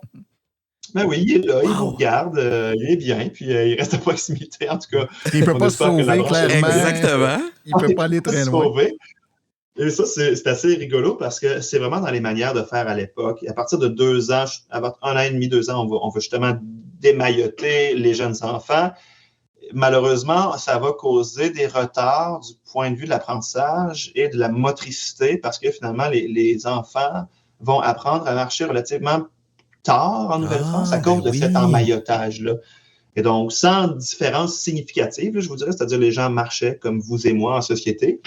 Ben oui, il est là, il vous regarde, il est bien, puis il reste à proximité, en tout cas. Il ne peut pas se sauver, clairement. Exactement. Il ne peut pas aller très loin. Et ça, c'est assez rigolo parce que c'est vraiment dans les manières de faire à l'époque. À partir de 2 ans, avant 1 an et demi, 2 ans, on va justement démailloter les jeunes enfants. Malheureusement, ça va causer des retards du point de vue de l'apprentissage et de la motricité parce que finalement, les enfants vont apprendre à marcher relativement tard en Nouvelle-France à cause de cet emmaillotage-là. Et donc, sans différence significative, je vous dirais, c'est-à-dire les gens marchaient comme vous et moi en société,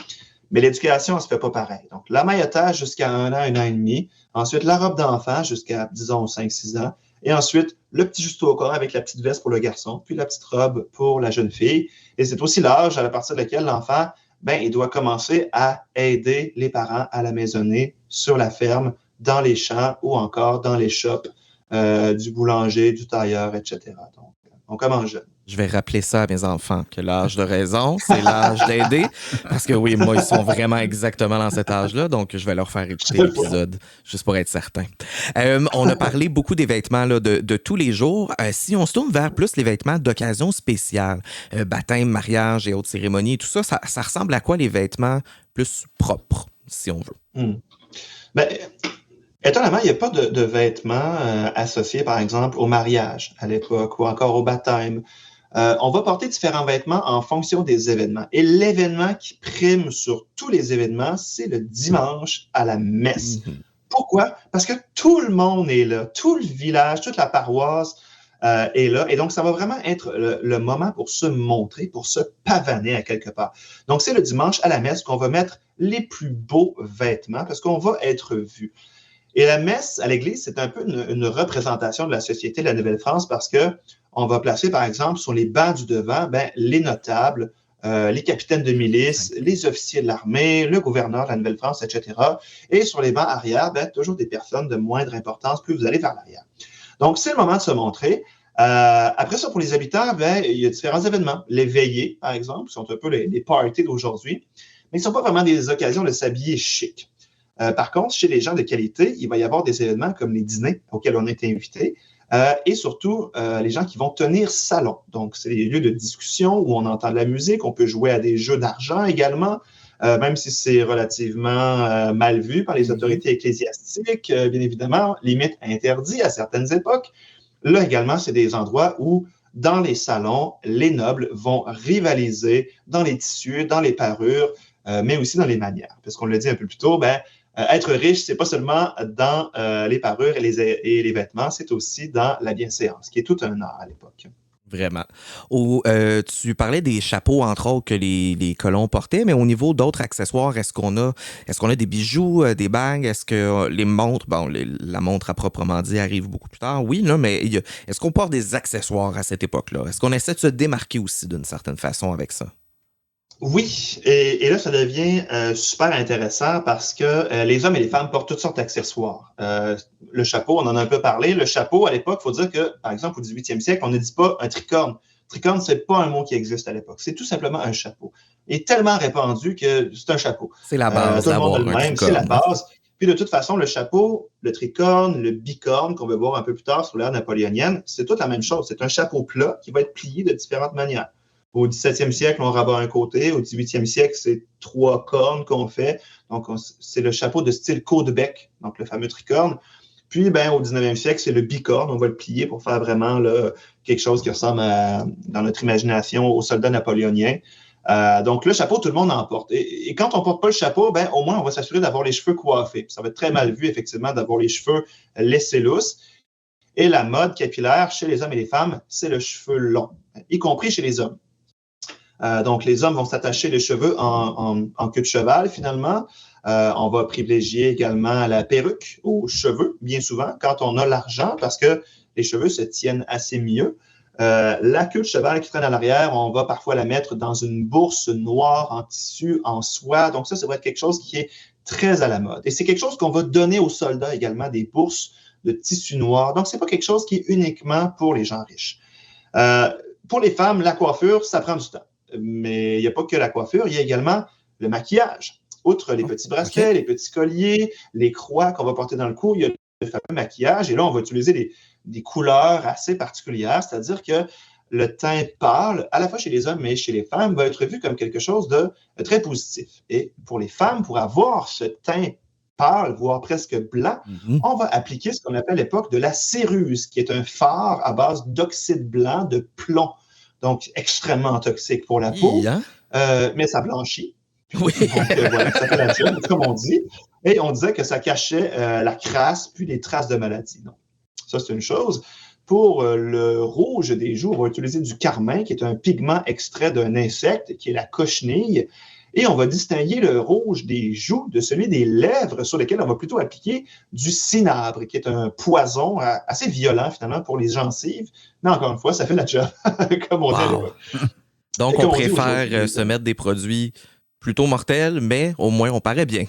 mais l'éducation, elle ne se fait pas pareil. Donc, l'emmaillotage jusqu'à 1 an, 1 an et demi, ensuite la robe d'enfant jusqu'à, disons, 5-6 ans, et ensuite le petit juste au corps avec la petite veste pour le garçon, puis la petite robe pour la jeune fille. Et c'est aussi l'âge à partir de lequel l'enfant, ben, il doit commencer à aider les parents à la maisonnée, sur la ferme, dans les champs ou encore dans les shops du boulanger, du tailleur, etc. Donc, On commence jeune. Je vais rappeler ça à mes enfants, que l'âge de raison, c'est l'âge d'aider. Parce que oui, moi, ils sont vraiment exactement dans cet âge-là, donc je vais leur faire écouter l'épisode, juste pour être certain. On a parlé beaucoup des vêtements là, de tous les jours. Si on se tourne vers plus les vêtements d'occasion spéciale, baptême, mariage et autres cérémonies, tout ça, ça ressemble à quoi les vêtements plus propres, si on veut? Ben, étonnamment, il n'y a pas de vêtements associés, par exemple, au mariage à l'époque ou encore au baptême. On va porter différents vêtements en fonction des événements. Et l'événement qui prime sur tous les événements, c'est le dimanche à la messe. Pourquoi? Parce que tout le monde est là, tout le village, toute la paroisse est là. Et donc, ça va vraiment être le moment pour se montrer, pour se pavaner à quelque part. Donc, c'est le dimanche à la messe qu'on va mettre les plus beaux vêtements parce qu'on va être vu. Et la messe à l'église, c'est un peu une représentation de la société de la Nouvelle-France parce que on va placer, par exemple, sur les bancs du devant, les notables, les capitaines de milice, les officiers de l'armée, le gouverneur de la Nouvelle-France, etc. Et sur les bancs arrière, toujours des personnes de moindre importance, plus vous allez vers l'arrière. Donc, c'est le moment de se montrer. Après ça, pour les habitants, il y a différents événements. Les veillées, par exemple, sont un peu les parties d'aujourd'hui, mais ils ne sont pas vraiment des occasions de s'habiller chic. Par contre, chez les gens de qualité, il va y avoir des événements comme les dîners auxquels on est invité et surtout les gens qui vont tenir salon. Donc, c'est des lieux de discussion où on entend de la musique, on peut jouer à des jeux d'argent également, même si c'est relativement mal vu par les autorités ecclésiastiques, bien évidemment, limite interdit à certaines époques. Là également, c'est des endroits où dans les salons, les nobles vont rivaliser dans les tissus, dans les parures, mais aussi dans les manières. Parce qu'on l'a dit un peu plus tôt, être riche, c'est pas seulement dans les parures et les vêtements, c'est aussi dans la bienséance, qui est tout un art à l'époque. Vraiment. Tu parlais des chapeaux, entre autres, que les colons portaient, mais au niveau d'autres accessoires, est-ce qu'on a des bijoux, des bagues? Est-ce que les montres, la montre à proprement dit arrive beaucoup plus tard, oui, là, mais est-ce qu'on porte des accessoires à cette époque-là? Est-ce qu'on essaie de se démarquer aussi d'une certaine façon avec ça? Oui, et là, ça devient super intéressant parce que les hommes et les femmes portent toutes sortes d'accessoires. Le chapeau, on en a un peu parlé. Le chapeau, à l'époque, il faut dire que, par exemple, au 18e siècle, on ne dit pas un tricorne. Tricorne, ce n'est pas un mot qui existe à l'époque. C'est tout simplement un chapeau. Il est tellement répandu que c'est un chapeau. C'est la base d'avoir un tricorne. C'est la base. Puis de toute façon, le chapeau, le tricorne, le bicorne, qu'on va voir un peu plus tard sur l'ère napoléonienne, c'est toute la même chose. C'est un chapeau plat qui va être plié de différentes manières. Au 17e siècle, on rabat un côté. Au 18e siècle, c'est 3 cornes qu'on fait. Donc, c'est le chapeau de style côte-bec, donc le fameux tricorne. Puis, au 19e siècle, c'est le bicorne. On va le plier pour faire vraiment quelque chose qui ressemble, dans notre imagination, aux soldats napoléoniens. Donc, le chapeau, tout le monde en porte. Et quand on ne porte pas le chapeau, au moins, on va s'assurer d'avoir les cheveux coiffés. Ça va être très mal vu, effectivement, d'avoir les cheveux laissés lousses. Et la mode capillaire chez les hommes et les femmes, c'est le cheveu long, y compris chez les hommes. Donc, les hommes vont s'attacher les cheveux en queue de cheval, finalement. On va privilégier également la perruque aux cheveux, bien souvent, quand on a l'argent, parce que les cheveux se tiennent assez mieux. La queue de cheval qui traîne à l'arrière, on va parfois la mettre dans une bourse noire en tissu, en soie. Donc, ça va être quelque chose qui est très à la mode. Et c'est quelque chose qu'on va donner aux soldats également, des bourses de tissu noir. Donc, ce n'est pas quelque chose qui est uniquement pour les gens riches. Pour les femmes, la coiffure, ça prend du temps. Mais il n'y a pas que la coiffure, il y a également le maquillage. Outre les petits bracelets, les petits colliers, les croix qu'on va porter dans le cou, il y a le fameux maquillage. Et là, on va utiliser des couleurs assez particulières, c'est-à-dire que le teint pâle, à la fois chez les hommes mais chez les femmes, va être vu comme quelque chose de très positif. Et pour les femmes, pour avoir ce teint pâle, voire presque blanc, on va appliquer ce qu'on appelle à l'époque de la céruse, qui est un fard à base d'oxyde blanc de plomb. Donc, extrêmement toxique pour la peau, mais ça blanchit. Oui. Donc, voilà, ça fait la job, comme on dit. Et on disait que ça cachait la crasse, puis les traces de maladie. Donc, ça, c'est une chose. Pour le rouge des joues, on va utiliser du carmin, qui est un pigment extrait d'un insecte, qui est la cochenille. Et on va distinguer le rouge des joues de celui des lèvres, sur lesquelles on va plutôt appliquer du cinabre, qui est un poison assez violent, finalement, pour les gencives. Mais encore une fois, ça fait la job, comme on dit. Donc, on préfère se mettre des produits plutôt mortels, mais au moins, on paraît bien.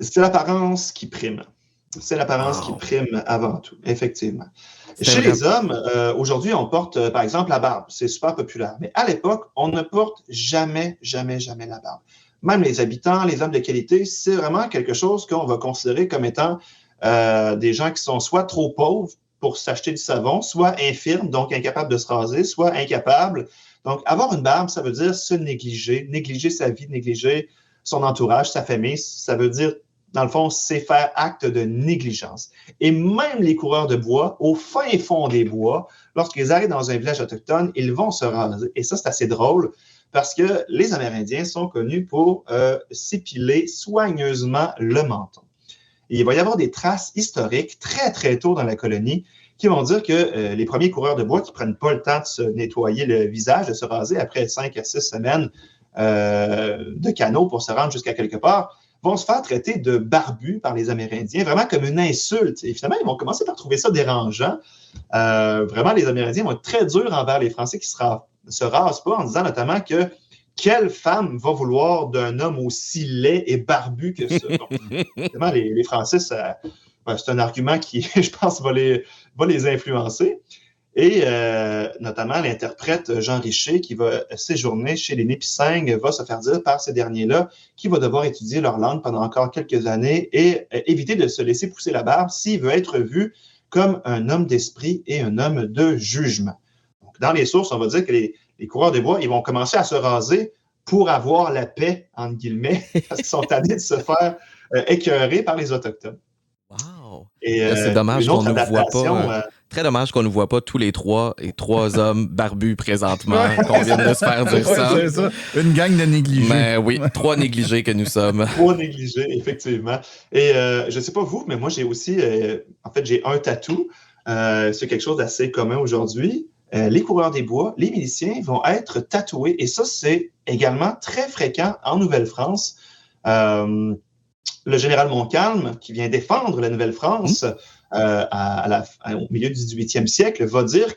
C'est l'apparence qui prime. C'est l'apparence qui prime avant tout, effectivement. C'est Chez vrai. les hommes, aujourd'hui, on porte, par exemple, la barbe. C'est super populaire. Mais à l'époque, on ne porte jamais, jamais, jamais la barbe. Même les habitants, les hommes de qualité, c'est vraiment quelque chose qu'on va considérer comme étant des gens qui sont soit trop pauvres pour s'acheter du savon, soit infirmes, donc incapables de se raser, soit incapables. Donc, avoir une barbe, ça veut dire se négliger sa vie, négliger son entourage, sa famille. Ça veut dire, dans le fond, c'est faire acte de négligence. Et même les coureurs de bois, au fin fond des bois, lorsqu'ils arrivent dans un village autochtone, ils vont se raser. Et ça, c'est assez drôle parce que les Amérindiens sont connus pour s'épiler soigneusement le menton. Et il va y avoir des traces historiques très, très tôt dans la colonie qui vont dire que les premiers coureurs de bois qui ne prennent pas le temps de se nettoyer le visage, de se raser après 5 à 6 semaines de canot pour se rendre jusqu'à quelque part, vont se faire traiter de barbus par les Amérindiens, vraiment comme une insulte. Et finalement, ils vont commencer par trouver ça dérangeant. Vraiment, les Amérindiens vont être très durs envers les Français qui se rasent pas, en disant notamment que quelle femme va vouloir d'un homme aussi laid et barbu que ça? Bon, évidemment, les Français, c'est un argument qui, je pense, va les influencer. Et notamment, l'interprète Jean Richer, qui va séjourner chez les Nipissing, va se faire dire par ces derniers-là qu'il va devoir étudier leur langue pendant encore quelques années et éviter de se laisser pousser la barbe s'il veut être vu comme un homme d'esprit et un homme de jugement. Donc, dans les sources, on va dire que les coureurs des bois, ils vont commencer à se raser pour avoir la paix, entre guillemets, parce qu'ils sont tannés de se faire écœurer par les Autochtones. Wow! Et, C'est dommage qu'on ne voit adaptation, pas. Très dommage qu'on ne voit pas tous les trois hommes barbus présentement, qu'on vienne de se faire dire ça. Ouais, c'est ça. Une gang de négligés. Mais oui, 3 négligés que nous sommes. 3 négligés, effectivement. Et je ne sais pas vous, mais moi, j'ai aussi, en fait, j'ai un tatou. C'est quelque chose d'assez commun aujourd'hui. Les coureurs des bois, les miliciens vont être tatoués. Et ça, c'est également très fréquent en Nouvelle-France. Le général Montcalm, qui vient défendre la Nouvelle-France au milieu du 18e siècle, va dire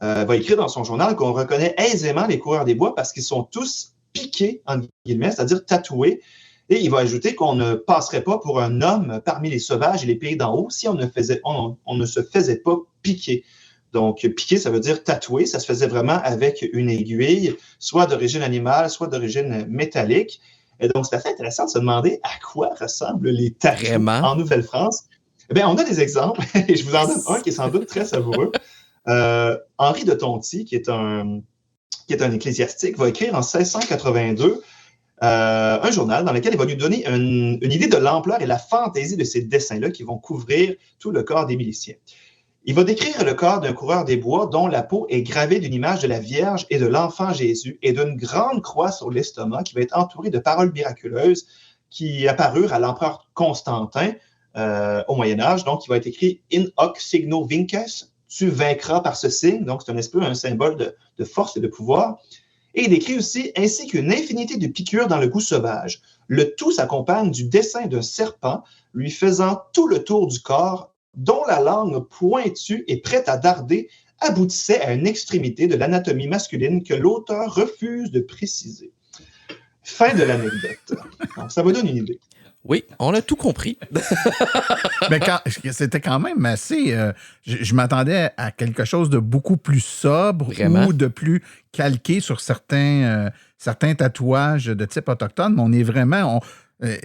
va écrire dans son journal qu'on reconnaît aisément les coureurs des bois parce qu'ils sont tous piqués, entre guillemets, c'est-à-dire tatoués. Et il va ajouter qu'on ne passerait pas pour un homme parmi les sauvages et les pays d'en haut si on ne se faisait pas piquer. Donc, piquer, ça veut dire tatouer. Ça se faisait vraiment avec une aiguille, soit d'origine animale, soit d'origine métallique. Et donc, c'est assez intéressant de se demander à quoi ressemblent les tatous en Nouvelle-France. Eh bien, on a des exemples, et je vous en donne un qui est sans doute très savoureux. Henri de Tonti, qui est un ecclésiastique, va écrire en 1682 un journal dans lequel il va lui donner une idée de l'ampleur et la fantaisie de ces dessins-là qui vont couvrir tout le corps des miliciens. Il va décrire le corps d'un coureur des bois dont la peau est gravée d'une image de la Vierge et de l'enfant Jésus et d'une grande croix sur l'estomac qui va être entourée de paroles miraculeuses qui apparurent à l'empereur Constantin au Moyen-Âge. Donc, il va être écrit « In hoc signo vinces », « Tu vaincras par ce signe ». Donc, c'est un symbole de force et de pouvoir. Et il décrit aussi « ainsi qu'une infinité de piqûres dans le goût sauvage. Le tout s'accompagne du dessin d'un serpent lui faisant tout le tour du corps, dont la langue pointue et prête à darder aboutissait à une extrémité de l'anatomie masculine que l'auteur refuse de préciser. » Fin de l'anecdote. Donc, ça vous donne une idée. Oui, on a tout compris. Mais c'était quand même assez... je m'attendais à quelque chose de beaucoup plus sobre ou de plus calqué sur certains tatouages de type autochtone. Mais on est vraiment...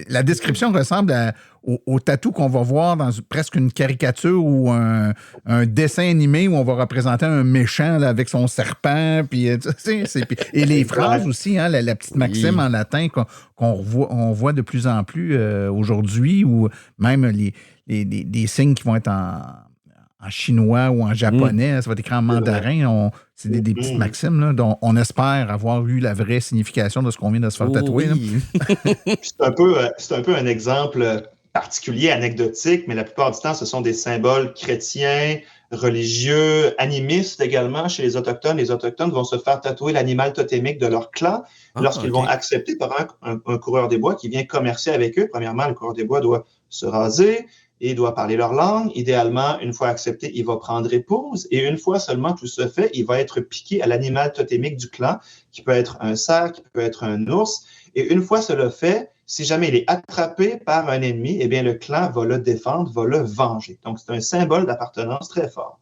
la description ressemble au tatou qu'on va voir dans presque une caricature ou un dessin animé où on va représenter un méchant là, avec son serpent. Puis, et les phrases aussi, hein, la petite maxime en latin on voit de plus en plus aujourd'hui, ou même des signes qui vont être en chinois ou en japonais, ça va être écrit en mandarin. C'est des petites maximes là, dont on espère avoir eu la vraie signification de ce qu'on vient de se faire tatouer. Oui. C'est un peu un exemple particulier, anecdotique, mais la plupart du temps, ce sont des symboles chrétiens, religieux, animistes également chez les Autochtones. Les Autochtones vont se faire tatouer l'animal totémique de leur clan lorsqu'ils vont accepter par un coureur des bois qui vient commercer avec eux. Premièrement, le coureur des bois doit se raser et doit parler leur langue. Idéalement, une fois accepté, il va prendre épouse. Et une fois seulement tout se fait, il va être piqué à l'animal totémique du clan, qui peut être un cerf, qui peut être un ours. Et une fois cela fait, Si jamais il est attrapé par un ennemi, eh bien, le clan va le défendre, va le venger. Donc, c'est un symbole d'appartenance très fort.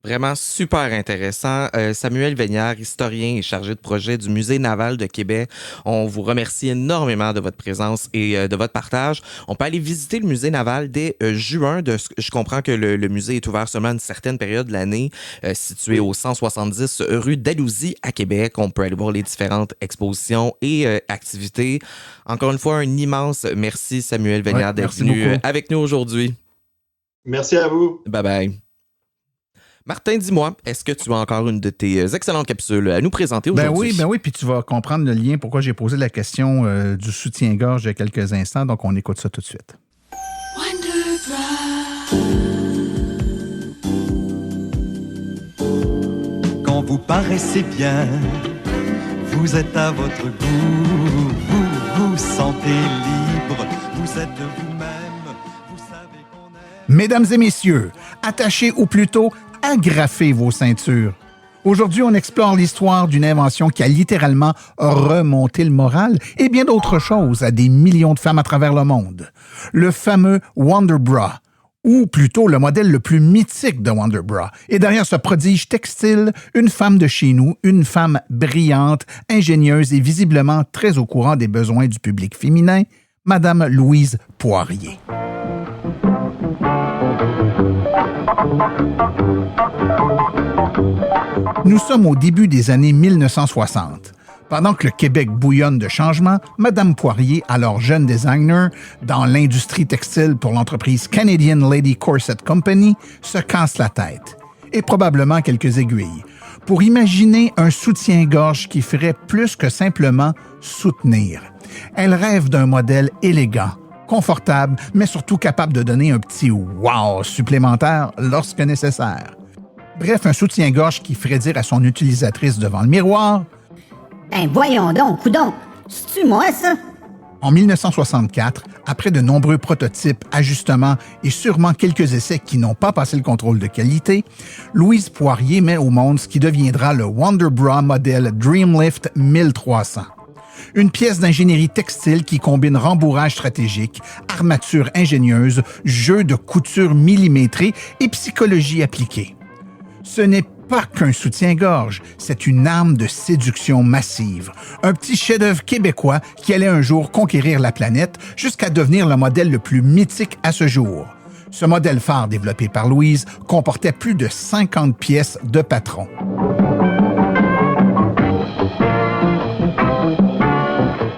Vraiment super intéressant. Samuel Veignard, historien et chargé de projet du Musée naval de Québec, on vous remercie énormément de votre présence et de votre partage. On peut aller visiter le Musée naval dès juin. Je comprends que le musée est ouvert seulement à une certaine période de l'année, situé au 170 rue Dalhousie à Québec. On peut aller voir les différentes expositions et activités. Encore une fois, un immense merci, Samuel Veignard, d'être venu avec nous aujourd'hui. Merci à vous. Bye-bye. Martin, dis-moi, est-ce que tu as encore une de tes excellentes capsules à nous présenter aujourd'hui? Ben oui, puis tu vas comprendre le lien pourquoi j'ai posé la question du soutien-gorge il y a quelques instants, donc on écoute ça tout de suite. Quand vous paraissez bien, vous êtes à votre goût, vous vous sentez libre, vous êtes vous-même, vous savez qu'on aime... Mesdames et messieurs, attachez ou plutôt agrafez vos ceintures. Aujourd'hui, on explore l'histoire d'une invention qui a littéralement remonté le moral et bien d'autres choses à des millions de femmes à travers le monde. Le fameux Wonder Bra, ou plutôt le modèle le plus mythique de Wonder Bra. Et derrière ce prodige textile, une femme de chez nous, une femme brillante, ingénieuse et visiblement très au courant des besoins du public féminin, Madame Louise Poirier. Nous sommes au début des années 1960. Pendant que le Québec bouillonne de changement, Madame Poirier, alors jeune designer dans l'industrie textile pour l'entreprise Canadian Lady Corset Company, se casse la tête, et probablement quelques aiguilles, pour imaginer un soutien-gorge qui ferait plus que simplement soutenir. Elle rêve d'un modèle élégant, confortable, mais surtout capable de donner un petit « wow » supplémentaire lorsque nécessaire. Bref, un soutien-gorge qui ferait dire à son utilisatrice devant le miroir « Ben voyons donc, coudonc, c'est-tu moi ça? » En 1964, après de nombreux prototypes, ajustements et sûrement quelques essais qui n'ont pas passé le contrôle de qualité, Louise Poirier met au monde ce qui deviendra le Wonder Bra modèle Dreamlift 1300. Une pièce d'ingénierie textile qui combine rembourrage stratégique, armature ingénieuse, jeu de couture millimétrée et psychologie appliquée. Ce n'est pas qu'un soutien-gorge, c'est une arme de séduction massive. Un petit chef-d'œuvre québécois qui allait un jour conquérir la planète jusqu'à devenir le modèle le plus mythique à ce jour. Ce modèle phare développé par Louise comportait plus de 50 pièces de patron.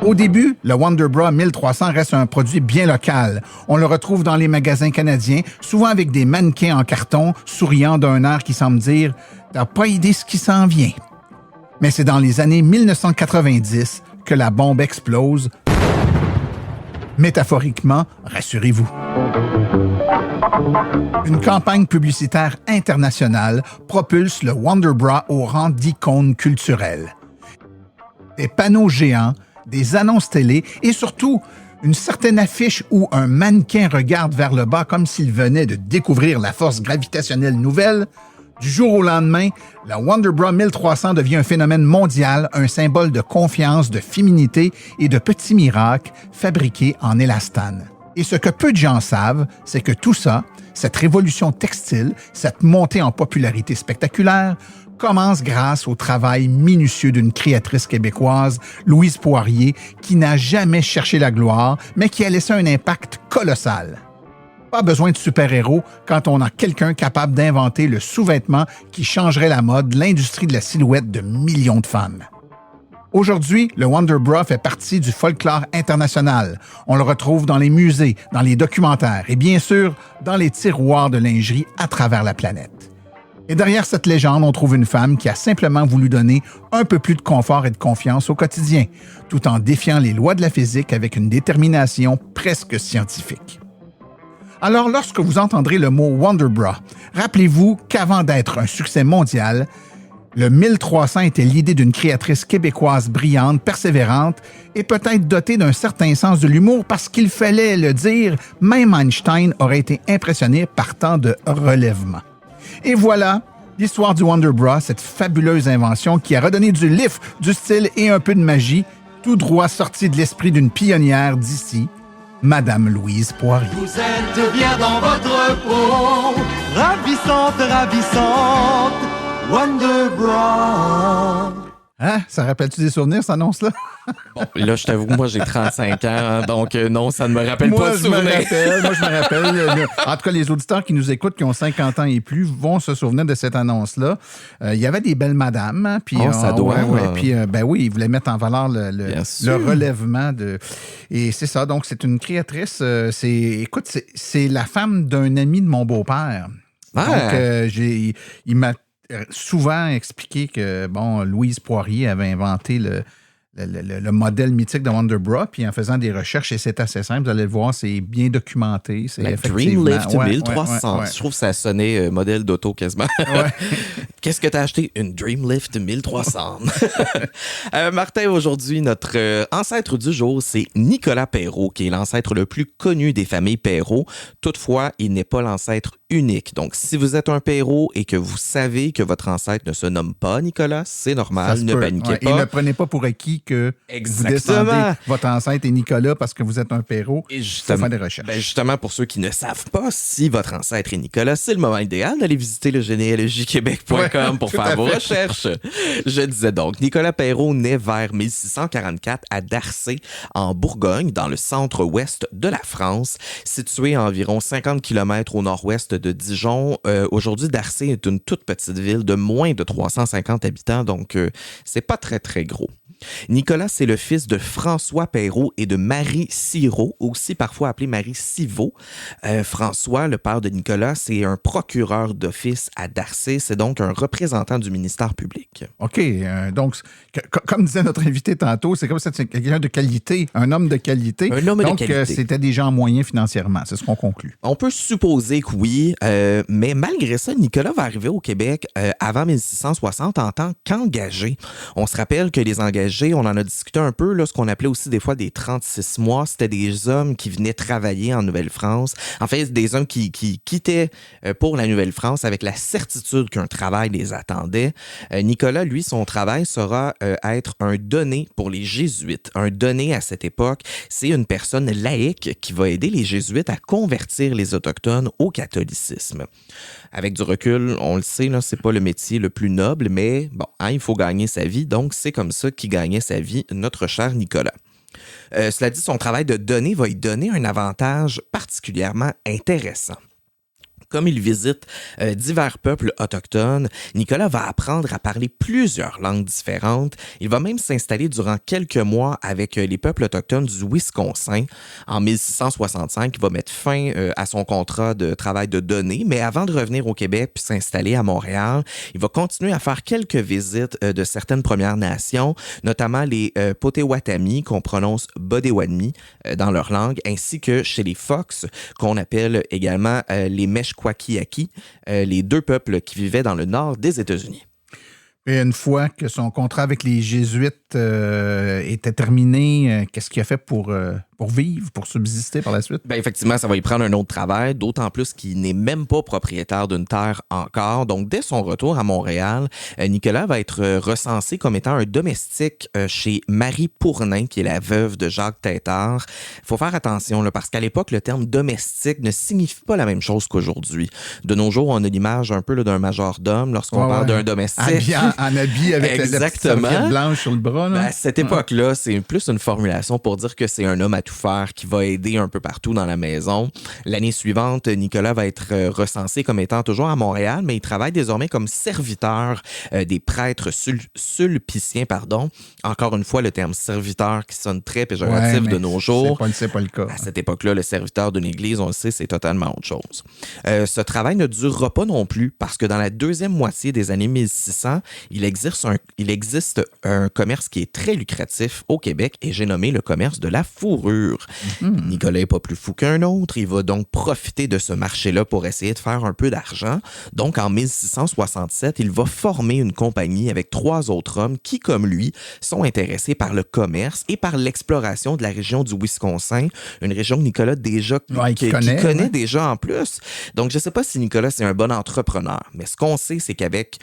Au début, le Wonder Bra 1300 reste un produit bien local. On le retrouve dans les magasins canadiens, souvent avec des mannequins en carton, souriant d'un air qui semble dire « T'as pas idée ce qui s'en vient ». Mais c'est dans les années 1990 que la bombe explose. Métaphoriquement, rassurez-vous. Une campagne publicitaire internationale propulse le Wonder Bra au rang d'icône culturelle. Des panneaux géants, des annonces télé et surtout une certaine affiche où un mannequin regarde vers le bas comme s'il venait de découvrir la force gravitationnelle nouvelle. Du jour au lendemain, la Wonder Bra 1300 devient un phénomène mondial, un symbole de confiance, de féminité et de petits miracles fabriqués en élastane. Et ce que peu de gens savent, c'est que tout ça, cette révolution textile, cette montée en popularité spectaculaire, commence grâce au travail minutieux d'une créatrice québécoise, Louise Poirier, qui n'a jamais cherché la gloire, mais qui a laissé un impact colossal. Pas besoin de super-héros quand on a quelqu'un capable d'inventer le sous-vêtement qui changerait la mode, l'industrie de la silhouette de millions de femmes. Aujourd'hui, le Wonder Bra fait partie du folklore international. On le retrouve dans les musées, dans les documentaires et bien sûr dans les tiroirs de lingerie à travers la planète. Et derrière cette légende, on trouve une femme qui a simplement voulu donner un peu plus de confort et de confiance au quotidien, tout en défiant les lois de la physique avec une détermination presque scientifique. Alors, lorsque vous entendrez le mot Wonder Bra, rappelez-vous qu'avant d'être un succès mondial, le 1300 était l'idée d'une créatrice québécoise brillante, persévérante et peut-être dotée d'un certain sens de l'humour parce qu'il fallait le dire, même Einstein aurait été impressionné par tant de relèvement. Et voilà l'histoire du Wonder Bra, cette fabuleuse invention qui a redonné du lift, du style et un peu de magie tout droit sortie de l'esprit d'une pionnière d'ici, Madame Louise Poirier. Vous êtes bien dans votre peau, ravissante, ravissante, Wonder Bra. Hein? Ça rappelle-tu des souvenirs, cette annonce-là? Bon, là, je t'avoue, moi, j'ai 35 ans, hein, donc non, ça ne me rappelle pas de souvenirs. Moi, je me rappelle. En tout cas, les auditeurs qui nous écoutent, qui ont 50 ans et plus, vont se souvenir de cette annonce-là. Il y avait des belles madames. Hein, puis, ça doit. Puis, oui, ils voulaient mettre en valeur le relèvement de... Et c'est ça. Donc, c'est une créatrice. C'est la femme d'un ami de mon beau-père. Ah. Donc, il m'a souvent expliqué que, Louise Poirier avait inventé le modèle mythique de Wonder Bra, puis en faisant des recherches, et c'est assez simple, vous allez le voir, c'est bien documenté. C'est la effectivement... Dreamlift 1300. Ouais. Je trouve que ça sonnait modèle d'auto quasiment. Ouais. Qu'est-ce que tu as acheté? Une Dreamlift 1300. Martin, aujourd'hui, notre ancêtre du jour, c'est Nicolas Perrault, qui est l'ancêtre le plus connu des familles Perrault. Toutefois, il n'est pas l'ancêtre unique. Donc, si vous êtes un Perrault et que vous savez que votre ancêtre ne se nomme pas Nicolas, c'est normal, ne paniquez pas. Et ne prenez pas pour acquis que vous descendez votre ancêtre est Nicolas parce que vous êtes un Perrault. Et il faut faire des recherches. Justement, pour ceux qui ne savent pas si votre ancêtre est Nicolas, c'est le moment idéal d'aller visiter le généalogie-québec.com pour faire vos recherches. Je disais donc, Nicolas Perrault naît vers 1644 à Darcé, en Bourgogne, dans le centre-ouest de la France, situé à environ 50 km au nord-ouest de Dijon. Aujourd'hui, Darcé est une toute petite ville de moins de 350 habitants, donc c'est pas très, très gros. Nicolas, c'est le fils de François Perrault et de Marie Sirot, aussi parfois appelé Marie Sivot. François, le père de Nicolas, c'est un procureur d'office à Darcé. C'est donc un représentant du ministère public. OK. Donc, comme disait notre invité tantôt, c'est comme ça, c'est quelqu'un de qualité, un homme de qualité. Un homme donc, de qualité. C'était des gens moyens financièrement. C'est ce qu'on conclut. On peut supposer que oui, mais malgré ça, Nicolas va arriver au Québec avant 1660 en tant qu'engagé. On se rappelle que les engagés, on en a discuté un peu, là, ce qu'on appelait aussi des fois des 36 mois. C'était des hommes qui venaient travailler en Nouvelle-France. En fait, des hommes qui quittaient pour la Nouvelle-France avec la certitude qu'un travail les attendait. Nicolas, lui, son travail sera être un donné pour les Jésuites. Un donné à cette époque, c'est une personne laïque qui va aider les Jésuites à convertir les Autochtones au catholicisme. Avec du recul, on le sait, là, c'est pas le métier le plus noble, mais bon, il faut gagner sa vie, donc c'est comme ça qu'il gagnait sa vie, notre cher Nicolas. Cela dit, son travail de donner va lui donner un avantage particulièrement intéressant. Comme il visite divers peuples autochtones, Nicolas va apprendre à parler plusieurs langues différentes. Il va même s'installer durant quelques mois avec les peuples autochtones du Wisconsin. En 1665, il va mettre fin à son contrat de travail de données, mais avant de revenir au Québec puis s'installer à Montréal, il va continuer à faire quelques visites de certaines Premières Nations, notamment les Potawatomi, qu'on prononce Bodewani dans leur langue, ainsi que chez les Fox, qu'on appelle également les Meshkwaki, les deux peuples qui vivaient dans le nord des États-Unis. Et une fois que son contrat avec les Jésuites était terminé, qu'est-ce qu'il a fait pour vivre, pour subsister par la suite? Bien, effectivement, ça va y prendre un autre travail, d'autant plus qu'il n'est même pas propriétaire d'une terre encore. Donc, dès son retour à Montréal, Nicolas va être recensé comme étant un domestique chez Marie Pournain, qui est la veuve de Jacques Tétard. Il faut faire attention, là, parce qu'à l'époque, le terme domestique ne signifie pas la même chose qu'aujourd'hui. De nos jours, on a l'image un peu là, d'un majordome lorsqu'on parle d'un domestique. En habit avec la petite serviette blanche sur le bras. Là. À cette époque-là, c'est plus une formulation pour dire que c'est un homme à tout faire qui va aider un peu partout dans la maison. L'année suivante, Nicolas va être recensé comme étant toujours à Montréal, mais il travaille désormais comme serviteur des prêtres sulpiciens. Encore une fois, le terme serviteur qui sonne très péjoratif de nos jours. C'est pas le cas. À cette époque-là, le serviteur d'une église, on le sait, c'est totalement autre chose. Ce travail ne durera pas non plus parce que dans la deuxième moitié des années 1600, il existe un commerce qui est très lucratif au Québec et j'ai nommé le commerce de la fourrure. fourrure. Nicolas n'est pas plus fou qu'un autre. Il va donc profiter de ce marché-là pour essayer de faire un peu d'argent. Donc, en 1667, il va former une compagnie avec 3 autres hommes qui, comme lui, sont intéressés par le commerce et par l'exploration de la région du Wisconsin, une région que Nicolas qui connaît déjà en plus. Donc, je ne sais pas si Nicolas, c'est un bon entrepreneur, mais ce qu'on sait, c'est qu'avec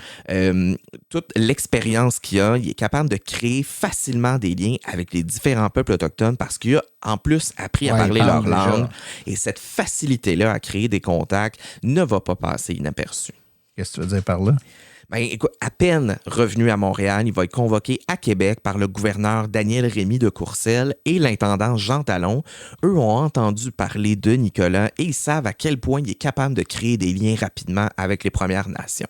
toute l'expérience qu'il a, il est capable de créer facilement des liens avec les différents peuples autochtones parce qu'il a en plus appris à parler leur langue. Et cette facilité-là à créer des contacts ne va pas passer inaperçue. Qu'est-ce que tu veux dire par là? Ben, écoute, à peine revenu à Montréal, il va être convoqué à Québec par le gouverneur Daniel Rémy de Courcelles et l'intendant Jean Talon. Eux ont entendu parler de Nicolas et ils savent à quel point il est capable de créer des liens rapidement avec les Premières Nations.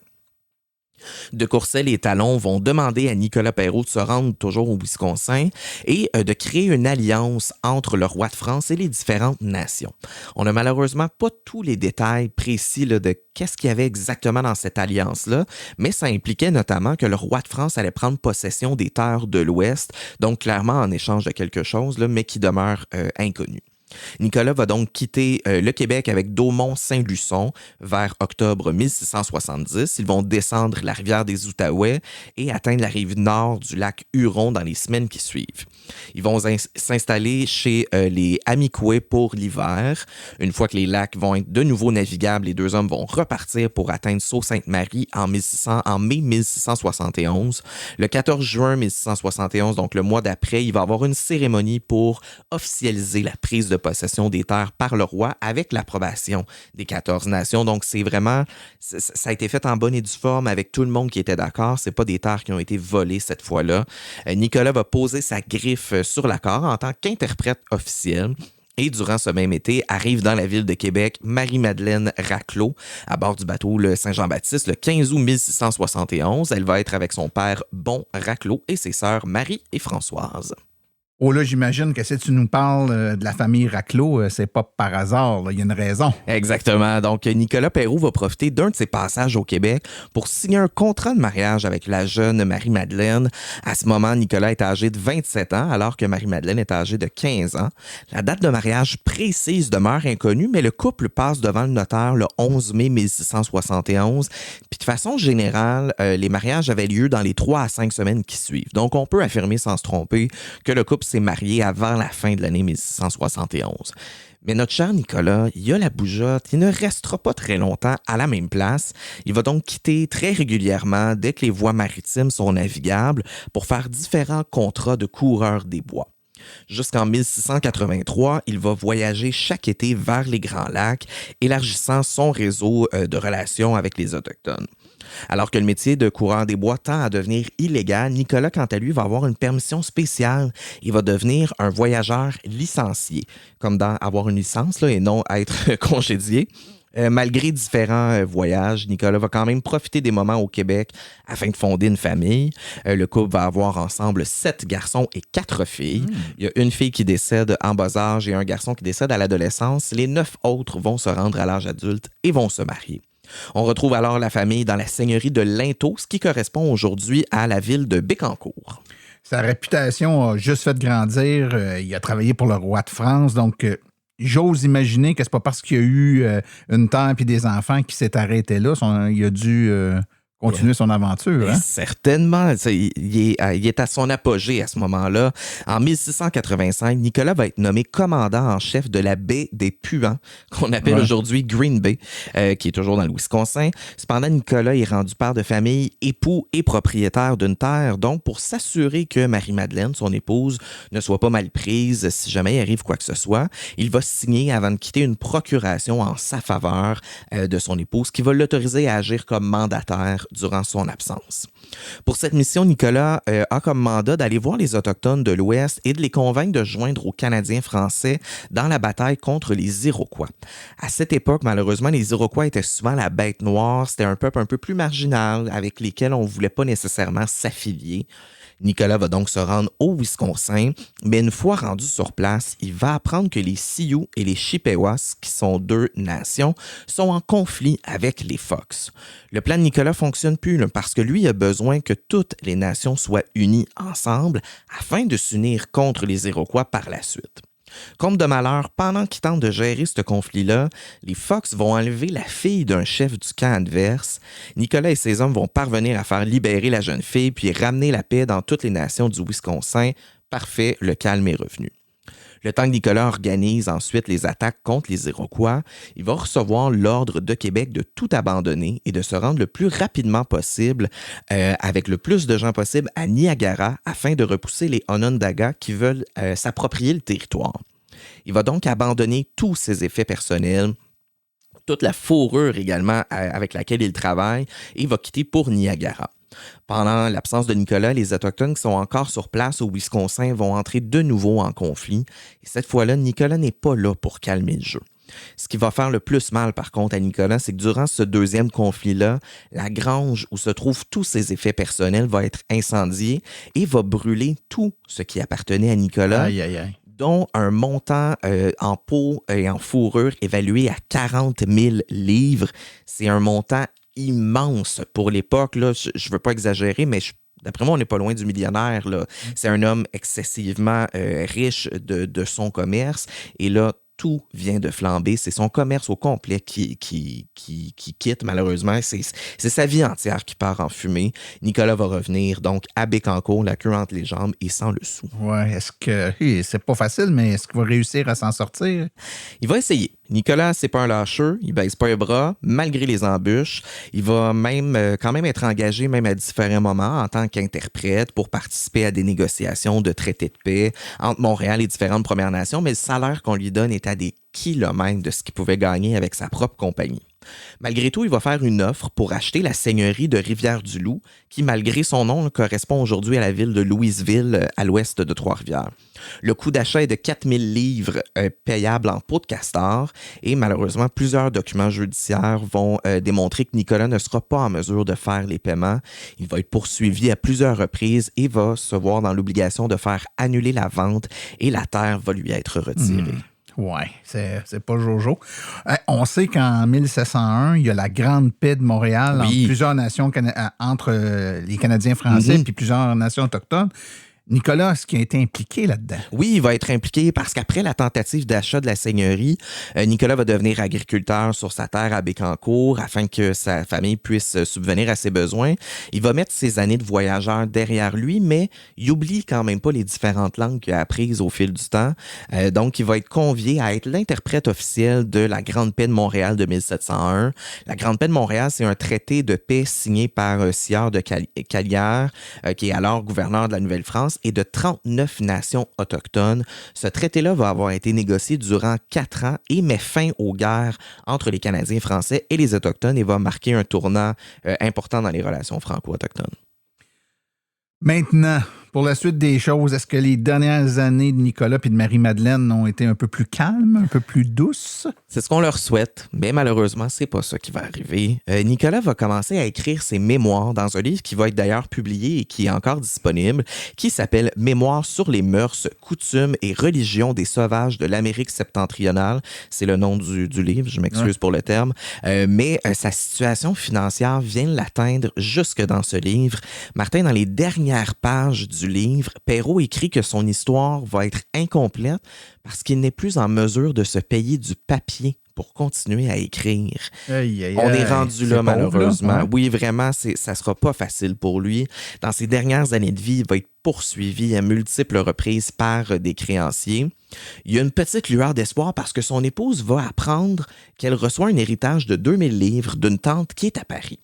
De Courcelles et Talon vont demander à Nicolas Perrault de se rendre toujours au Wisconsin et de créer une alliance entre le roi de France et les différentes nations. On n'a malheureusement pas tous les détails précis de qu'est-ce qu'il y avait exactement dans cette alliance-là, mais ça impliquait notamment que le roi de France allait prendre possession des terres de l'Ouest, donc clairement en échange de quelque chose, mais qui demeure inconnu. Nicolas va donc quitter le Québec avec Daumont-Saint-Luçon vers octobre 1670. Ils vont descendre la rivière des Outaouais et atteindre la rive nord du lac Huron dans les semaines qui suivent. Ils vont s'installer chez les Amiquais pour l'hiver. Une fois que les lacs vont être de nouveau navigables, les 2 hommes vont repartir pour atteindre Sault-Sainte-Marie en mai 1671. Le 14 juin 1671, donc le mois d'après, il va y avoir une cérémonie pour officialiser la prise de possession des terres par le roi avec l'approbation des 14 nations. Donc, c'est vraiment, ça a été fait en bonne et due forme avec tout le monde qui était d'accord. C'est pas des terres qui ont été volées cette fois-là. Nicolas va poser sa griffe sur l'accord en tant qu'interprète officiel. Et durant ce même été, arrive dans la ville de Québec Marie-Madeleine Raclos à bord du bateau le Saint-Jean-Baptiste le 15 août 1671. Elle va être avec son père Bon Raclos et ses sœurs Marie et Françoise. Oh là, j'imagine que si tu nous parles de la famille Raclos, c'est pas par hasard, il y a une raison. Exactement. Donc, Nicolas Perrault va profiter d'un de ses passages au Québec pour signer un contrat de mariage avec la jeune Marie-Madeleine. À ce moment, Nicolas est âgé de 27 ans, alors que Marie-Madeleine est âgée de 15 ans. La date de mariage précise demeure inconnue, mais le couple passe devant le notaire le 11 mai 1671. Puis de façon générale, les mariages avaient lieu dans les 3 à 5 semaines qui suivent. Donc, on peut affirmer sans se tromper que le couple s'est marié avant la fin de l'année 1671. Mais notre cher Nicolas, il a la bougeotte, il ne restera pas très longtemps à la même place. Il va donc quitter très régulièrement dès que les voies maritimes sont navigables pour faire différents contrats de coureurs des bois. Jusqu'en 1683, il va voyager chaque été vers les Grands Lacs, élargissant son réseau de relations avec les Autochtones. Alors que le métier de coureur des bois tend à devenir illégal, Nicolas, quant à lui, va avoir une permission spéciale. Il va devenir un voyageur licencié, comme dans avoir une licence et non être congédié. Malgré différents voyages, Nicolas va quand même profiter des moments au Québec afin de fonder une famille. Le couple va avoir ensemble 7 garçons et 4 filles. Il y a une fille qui décède en bas âge et un garçon qui décède à l'adolescence. Les 9 autres vont se rendre à l'âge adulte et vont se marier. On retrouve alors la famille dans la seigneurie de Linteau, ce qui correspond aujourd'hui à la ville de Bécancour. Sa réputation a juste fait grandir. Il a travaillé pour le roi de France, donc j'ose imaginer que c'est pas parce qu'il y a eu une terre et des enfants qui s'est arrêté là. Il a dû continuer son aventure. Hein? Certainement. Il est à son apogée à ce moment-là. En 1685, Nicolas va être nommé commandant en chef de la baie des Puants, qu'on appelle aujourd'hui Green Bay, qui est toujours dans le Wisconsin. Cependant, Nicolas est rendu père de famille, époux et propriétaire d'une terre. Donc, pour s'assurer que Marie-Madeleine, son épouse, ne soit pas mal prise si jamais il arrive quoi que ce soit, il va signer avant de quitter une procuration en sa faveur de son épouse qui va l'autoriser à agir comme mandataire durant son absence. Pour cette mission, Nicolas a comme mandat d'aller voir les Autochtones de l'Ouest et de les convaincre de se joindre aux Canadiens français dans la bataille contre les Iroquois. À cette époque, malheureusement, les Iroquois étaient souvent la bête noire. C'était un peuple un peu plus marginal avec lesquels on ne voulait pas nécessairement s'affilier. Nicolas va donc se rendre au Wisconsin, mais une fois rendu sur place, il va apprendre que les Sioux et les Chippewas, qui sont 2 nations, sont en conflit avec les Fox. Le plan de Nicolas fonctionne plus parce que lui a besoin que toutes les nations soient unies ensemble afin de s'unir contre les Iroquois par la suite. Comble de malheur, pendant qu'ils tentent de gérer ce conflit-là, les Fox vont enlever la fille d'un chef du camp adverse. Nicolas et ses hommes vont parvenir à faire libérer la jeune fille puis ramener la paix dans toutes les nations du Wisconsin. Parfait, le calme est revenu. Le temps que Nicolas organise ensuite les attaques contre les Iroquois, il va recevoir l'ordre de Québec de tout abandonner et de se rendre le plus rapidement possible, avec le plus de gens possible, à Niagara afin de repousser les Onondaga qui veulent s'approprier le territoire. Il va donc abandonner tous ses effets personnels, toute la fourrure également avec laquelle il travaille, et il va quitter pour Niagara. Pendant l'absence de Nicolas, les Autochtones qui sont encore sur place au Wisconsin vont entrer de nouveau en conflit. Et cette fois-là, Nicolas n'est pas là pour calmer le jeu. Ce qui va faire le plus mal, par contre, à Nicolas, c'est que durant ce deuxième conflit-là, la grange où se trouvent tous ses effets personnels va être incendiée et va brûler tout ce qui appartenait à Nicolas. Aïe, aïe, aïe. Dont un montant en peau et en fourrure évalué à 40 000 livres. C'est un montant immense pour l'époque. Là. Je ne veux pas exagérer, mais d'après moi, on n'est pas loin du millionnaire. Là. C'est un homme excessivement riche de son commerce. Et là, tout vient de flamber. C'est son commerce au complet qui quitte, malheureusement. C'est sa vie entière qui part en fumée. Nicolas va revenir donc à Bécancour, la queue entre les jambes et sans le sou. Ouais, est-ce que... C'est pas facile, mais est-ce qu'il va réussir à s'en sortir? Il va essayer. Nicolas, c'est pas un lâcheux, il baisse pas les bras, malgré les embûches. Il va même quand même être engagé, même à différents moments, en tant qu'interprète pour participer à des négociations de traités de paix entre Montréal et différentes Premières Nations, mais le salaire qu'on lui donne est à des kilomètres de ce qu'il pouvait gagner avec sa propre compagnie. Malgré tout, il va faire une offre pour acheter la seigneurie de Rivière-du-Loup, qui, malgré son nom, correspond aujourd'hui à la ville de Louisville, à l'ouest de Trois-Rivières. Le coût d'achat est de 4 000 livres payables en peau de castor et malheureusement, plusieurs documents judiciaires vont démontrer que Nicolas ne sera pas en mesure de faire les paiements. Il va être poursuivi à plusieurs reprises et va se voir dans l'obligation de faire annuler la vente et la terre va lui être retirée. Ouais, c'est pas Jojo. On sait qu'en 1701, il y a la Grande Paix de Montréal entre plusieurs nations, entre les Canadiens français puis plusieurs nations autochtones. Nicolas, est-ce qu'il a été impliqué là-dedans? Oui, il va être impliqué parce qu'après la tentative d'achat de la seigneurie, Nicolas va devenir agriculteur sur sa terre à Bécancour afin que sa famille puisse subvenir à ses besoins. Il va mettre ses années de voyageur derrière lui, mais il oublie quand même pas les différentes langues qu'il a apprises au fil du temps. Donc, il va être convié à être l'interprète officiel de la Grande Paix de Montréal de 1701. La Grande Paix de Montréal, c'est un traité de paix signé par Sieur de Calière, qui est alors gouverneur de la Nouvelle-France, et de 39 nations autochtones. Ce traité-là va avoir été négocié durant 4 ans et met fin aux guerres entre les Canadiens français et les Autochtones et va marquer un tournant important dans les relations franco-autochtones. Maintenant, pour la suite des choses, est-ce que les dernières années de Nicolas et de Marie-Madeleine ont été un peu plus calmes, un peu plus douces? C'est ce qu'on leur souhaite, mais malheureusement, c'est pas ça qui va arriver. Nicolas va commencer à écrire ses mémoires dans un livre qui va être d'ailleurs publié et qui est encore disponible, qui s'appelle « Mémoires sur les mœurs, coutumes et religions des sauvages de l'Amérique septentrionale ». C'est le nom du livre, je m'excuse pour le terme. Mais sa situation financière vient l'atteindre jusque dans ce livre. Martin, dans les dernières pages du livre, Perrault écrit que son histoire va être incomplète parce qu'il n'est plus en mesure de se payer du papier pour continuer à écrire. On est rendu là, malheureusement. Là, oui, vraiment, ça sera pas facile pour lui. Dans ses dernières années de vie, il va être poursuivi à multiples reprises par des créanciers. Il y a une petite lueur d'espoir parce que son épouse va apprendre qu'elle reçoit un héritage de 2000 livres d'une tante qui est à Paris.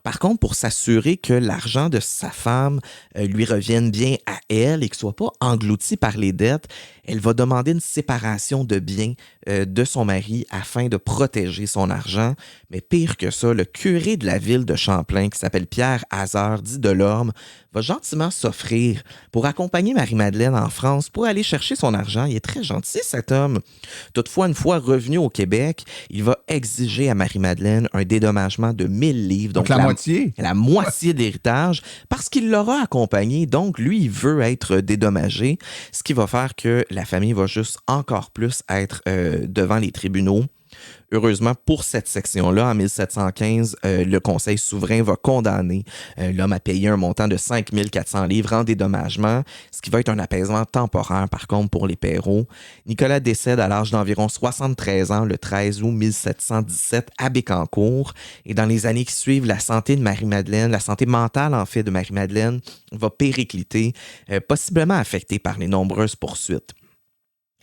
Par contre, pour s'assurer que l'argent de sa femme lui revienne bien à elle et qu'il ne soit pas englouti par les dettes, elle va demander une séparation de biens de son mari afin de protéger son argent. Mais pire que ça, le curé de la ville de Champlain, qui s'appelle Pierre Hazard, dit Delorme, va gentiment s'offrir pour accompagner Marie-Madeleine en France pour aller chercher son argent. Il est très gentil, cet homme. Toutefois, une fois revenu au Québec, il va exiger à Marie-Madeleine un dédommagement de 1000 livres. Donc la moitié? La moitié de l'héritage, parce qu'il l'aura accompagné. Donc, lui, il veut être dédommagé, ce qui va faire que la famille va juste encore plus être devant les tribunaux. Heureusement, pour cette section-là, en 1715, le Conseil souverain va condamner l'homme à payer un montant de 5 400 livres en dédommagement, ce qui va être un apaisement temporaire, par contre, pour les Perrault. Nicolas décède à l'âge d'environ 73 ans le 13 août 1717 à Bécancour. Et dans les années qui suivent, la santé de Marie-Madeleine, la santé mentale, en fait, de Marie-Madeleine va péricliter, possiblement affectée par les nombreuses poursuites.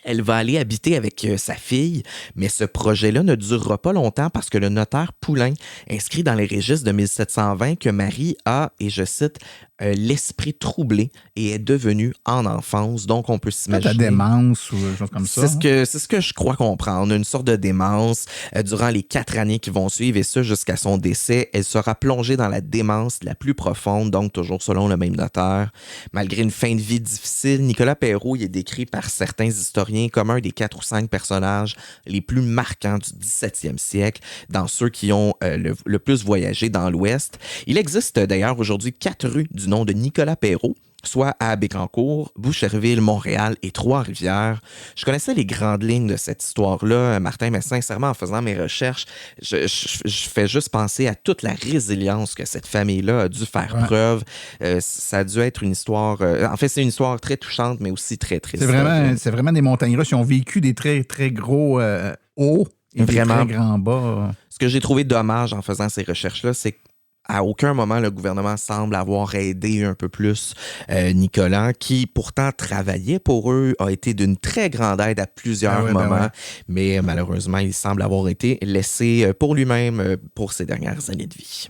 Elle va aller habiter avec sa fille, mais ce projet-là ne durera pas longtemps parce que le notaire Poulain inscrit dans les registres de 1720 que Marie a, et je cite, l'esprit troublé et est devenue en enfance. Donc, on peut s'imaginer... La démence ou quelque chose comme ça. C'est ce que je crois comprendre, une sorte de démence. Durant les 4 années qui vont suivre, et ça jusqu'à son décès, elle sera plongée dans la démence la plus profonde, donc toujours selon le même notaire. Malgré une fin de vie difficile, Nicolas Perrault il est décrit par certains historiens comme un des 4 ou 5 personnages les plus marquants du 17e siècle, dans ceux qui ont le plus voyagé dans l'Ouest. Il existe d'ailleurs aujourd'hui 4 rues du nom de Nicolas Perrault, soit à Bécancour, Boucherville, Montréal et Trois-Rivières. Je connaissais les grandes lignes de cette histoire-là, Martin, mais sincèrement, en faisant mes recherches, je fais juste penser à toute la résilience que cette famille-là a dû faire preuve. Ça a dû être une histoire... en fait, c'est une histoire très touchante, mais aussi très triste. C'est vraiment des montagnes russes. Ils ont vécu des très, très gros hauts et vraiment, des très grands bas. Ce que j'ai trouvé dommage en faisant ces recherches-là, c'est qu'à aucun moment, le gouvernement semble avoir aidé un peu plus Nicolas, qui pourtant travaillait pour eux, a été d'une très grande aide à plusieurs moments, mais malheureusement, il semble avoir été laissé pour lui-même pour ses dernières années de vie.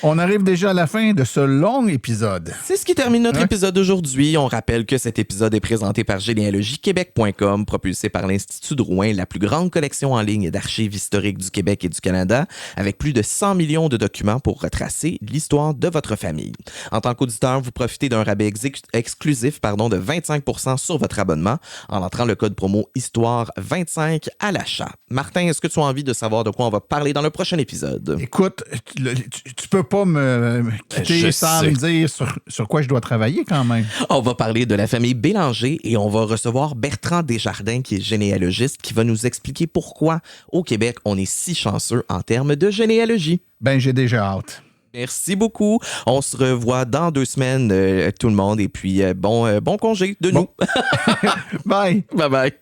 On arrive déjà à la fin de ce long épisode. C'est ce qui termine notre épisode d'aujourd'hui. On rappelle que cet épisode est présenté par généalogie-québec.com, propulsé par l'Institut Drouin, la plus grande collection en ligne d'archives historiques du Québec et du Canada, avec plus de 100 millions de documents pour retracer l'histoire de votre famille. En tant qu'auditeur, vous profitez d'un rabais exclusif de 25% sur votre abonnement en entrant le code promo Histoire25 à l'achat. Martin, est-ce que tu as envie de savoir de quoi on va parler dans le prochain épisode? Écoute, tu peux pas me quitter sans me dire sur quoi je dois travailler quand même. On va parler de la famille Bélanger et on va recevoir Bertrand Desjardins, qui est généalogiste, qui va nous expliquer pourquoi au Québec, on est si chanceux en termes de généalogie. Ben, j'ai déjà hâte. Merci beaucoup. On se revoit dans 2 semaines, tout le monde. Et puis, bon congé de nous. Bye. Bye bye.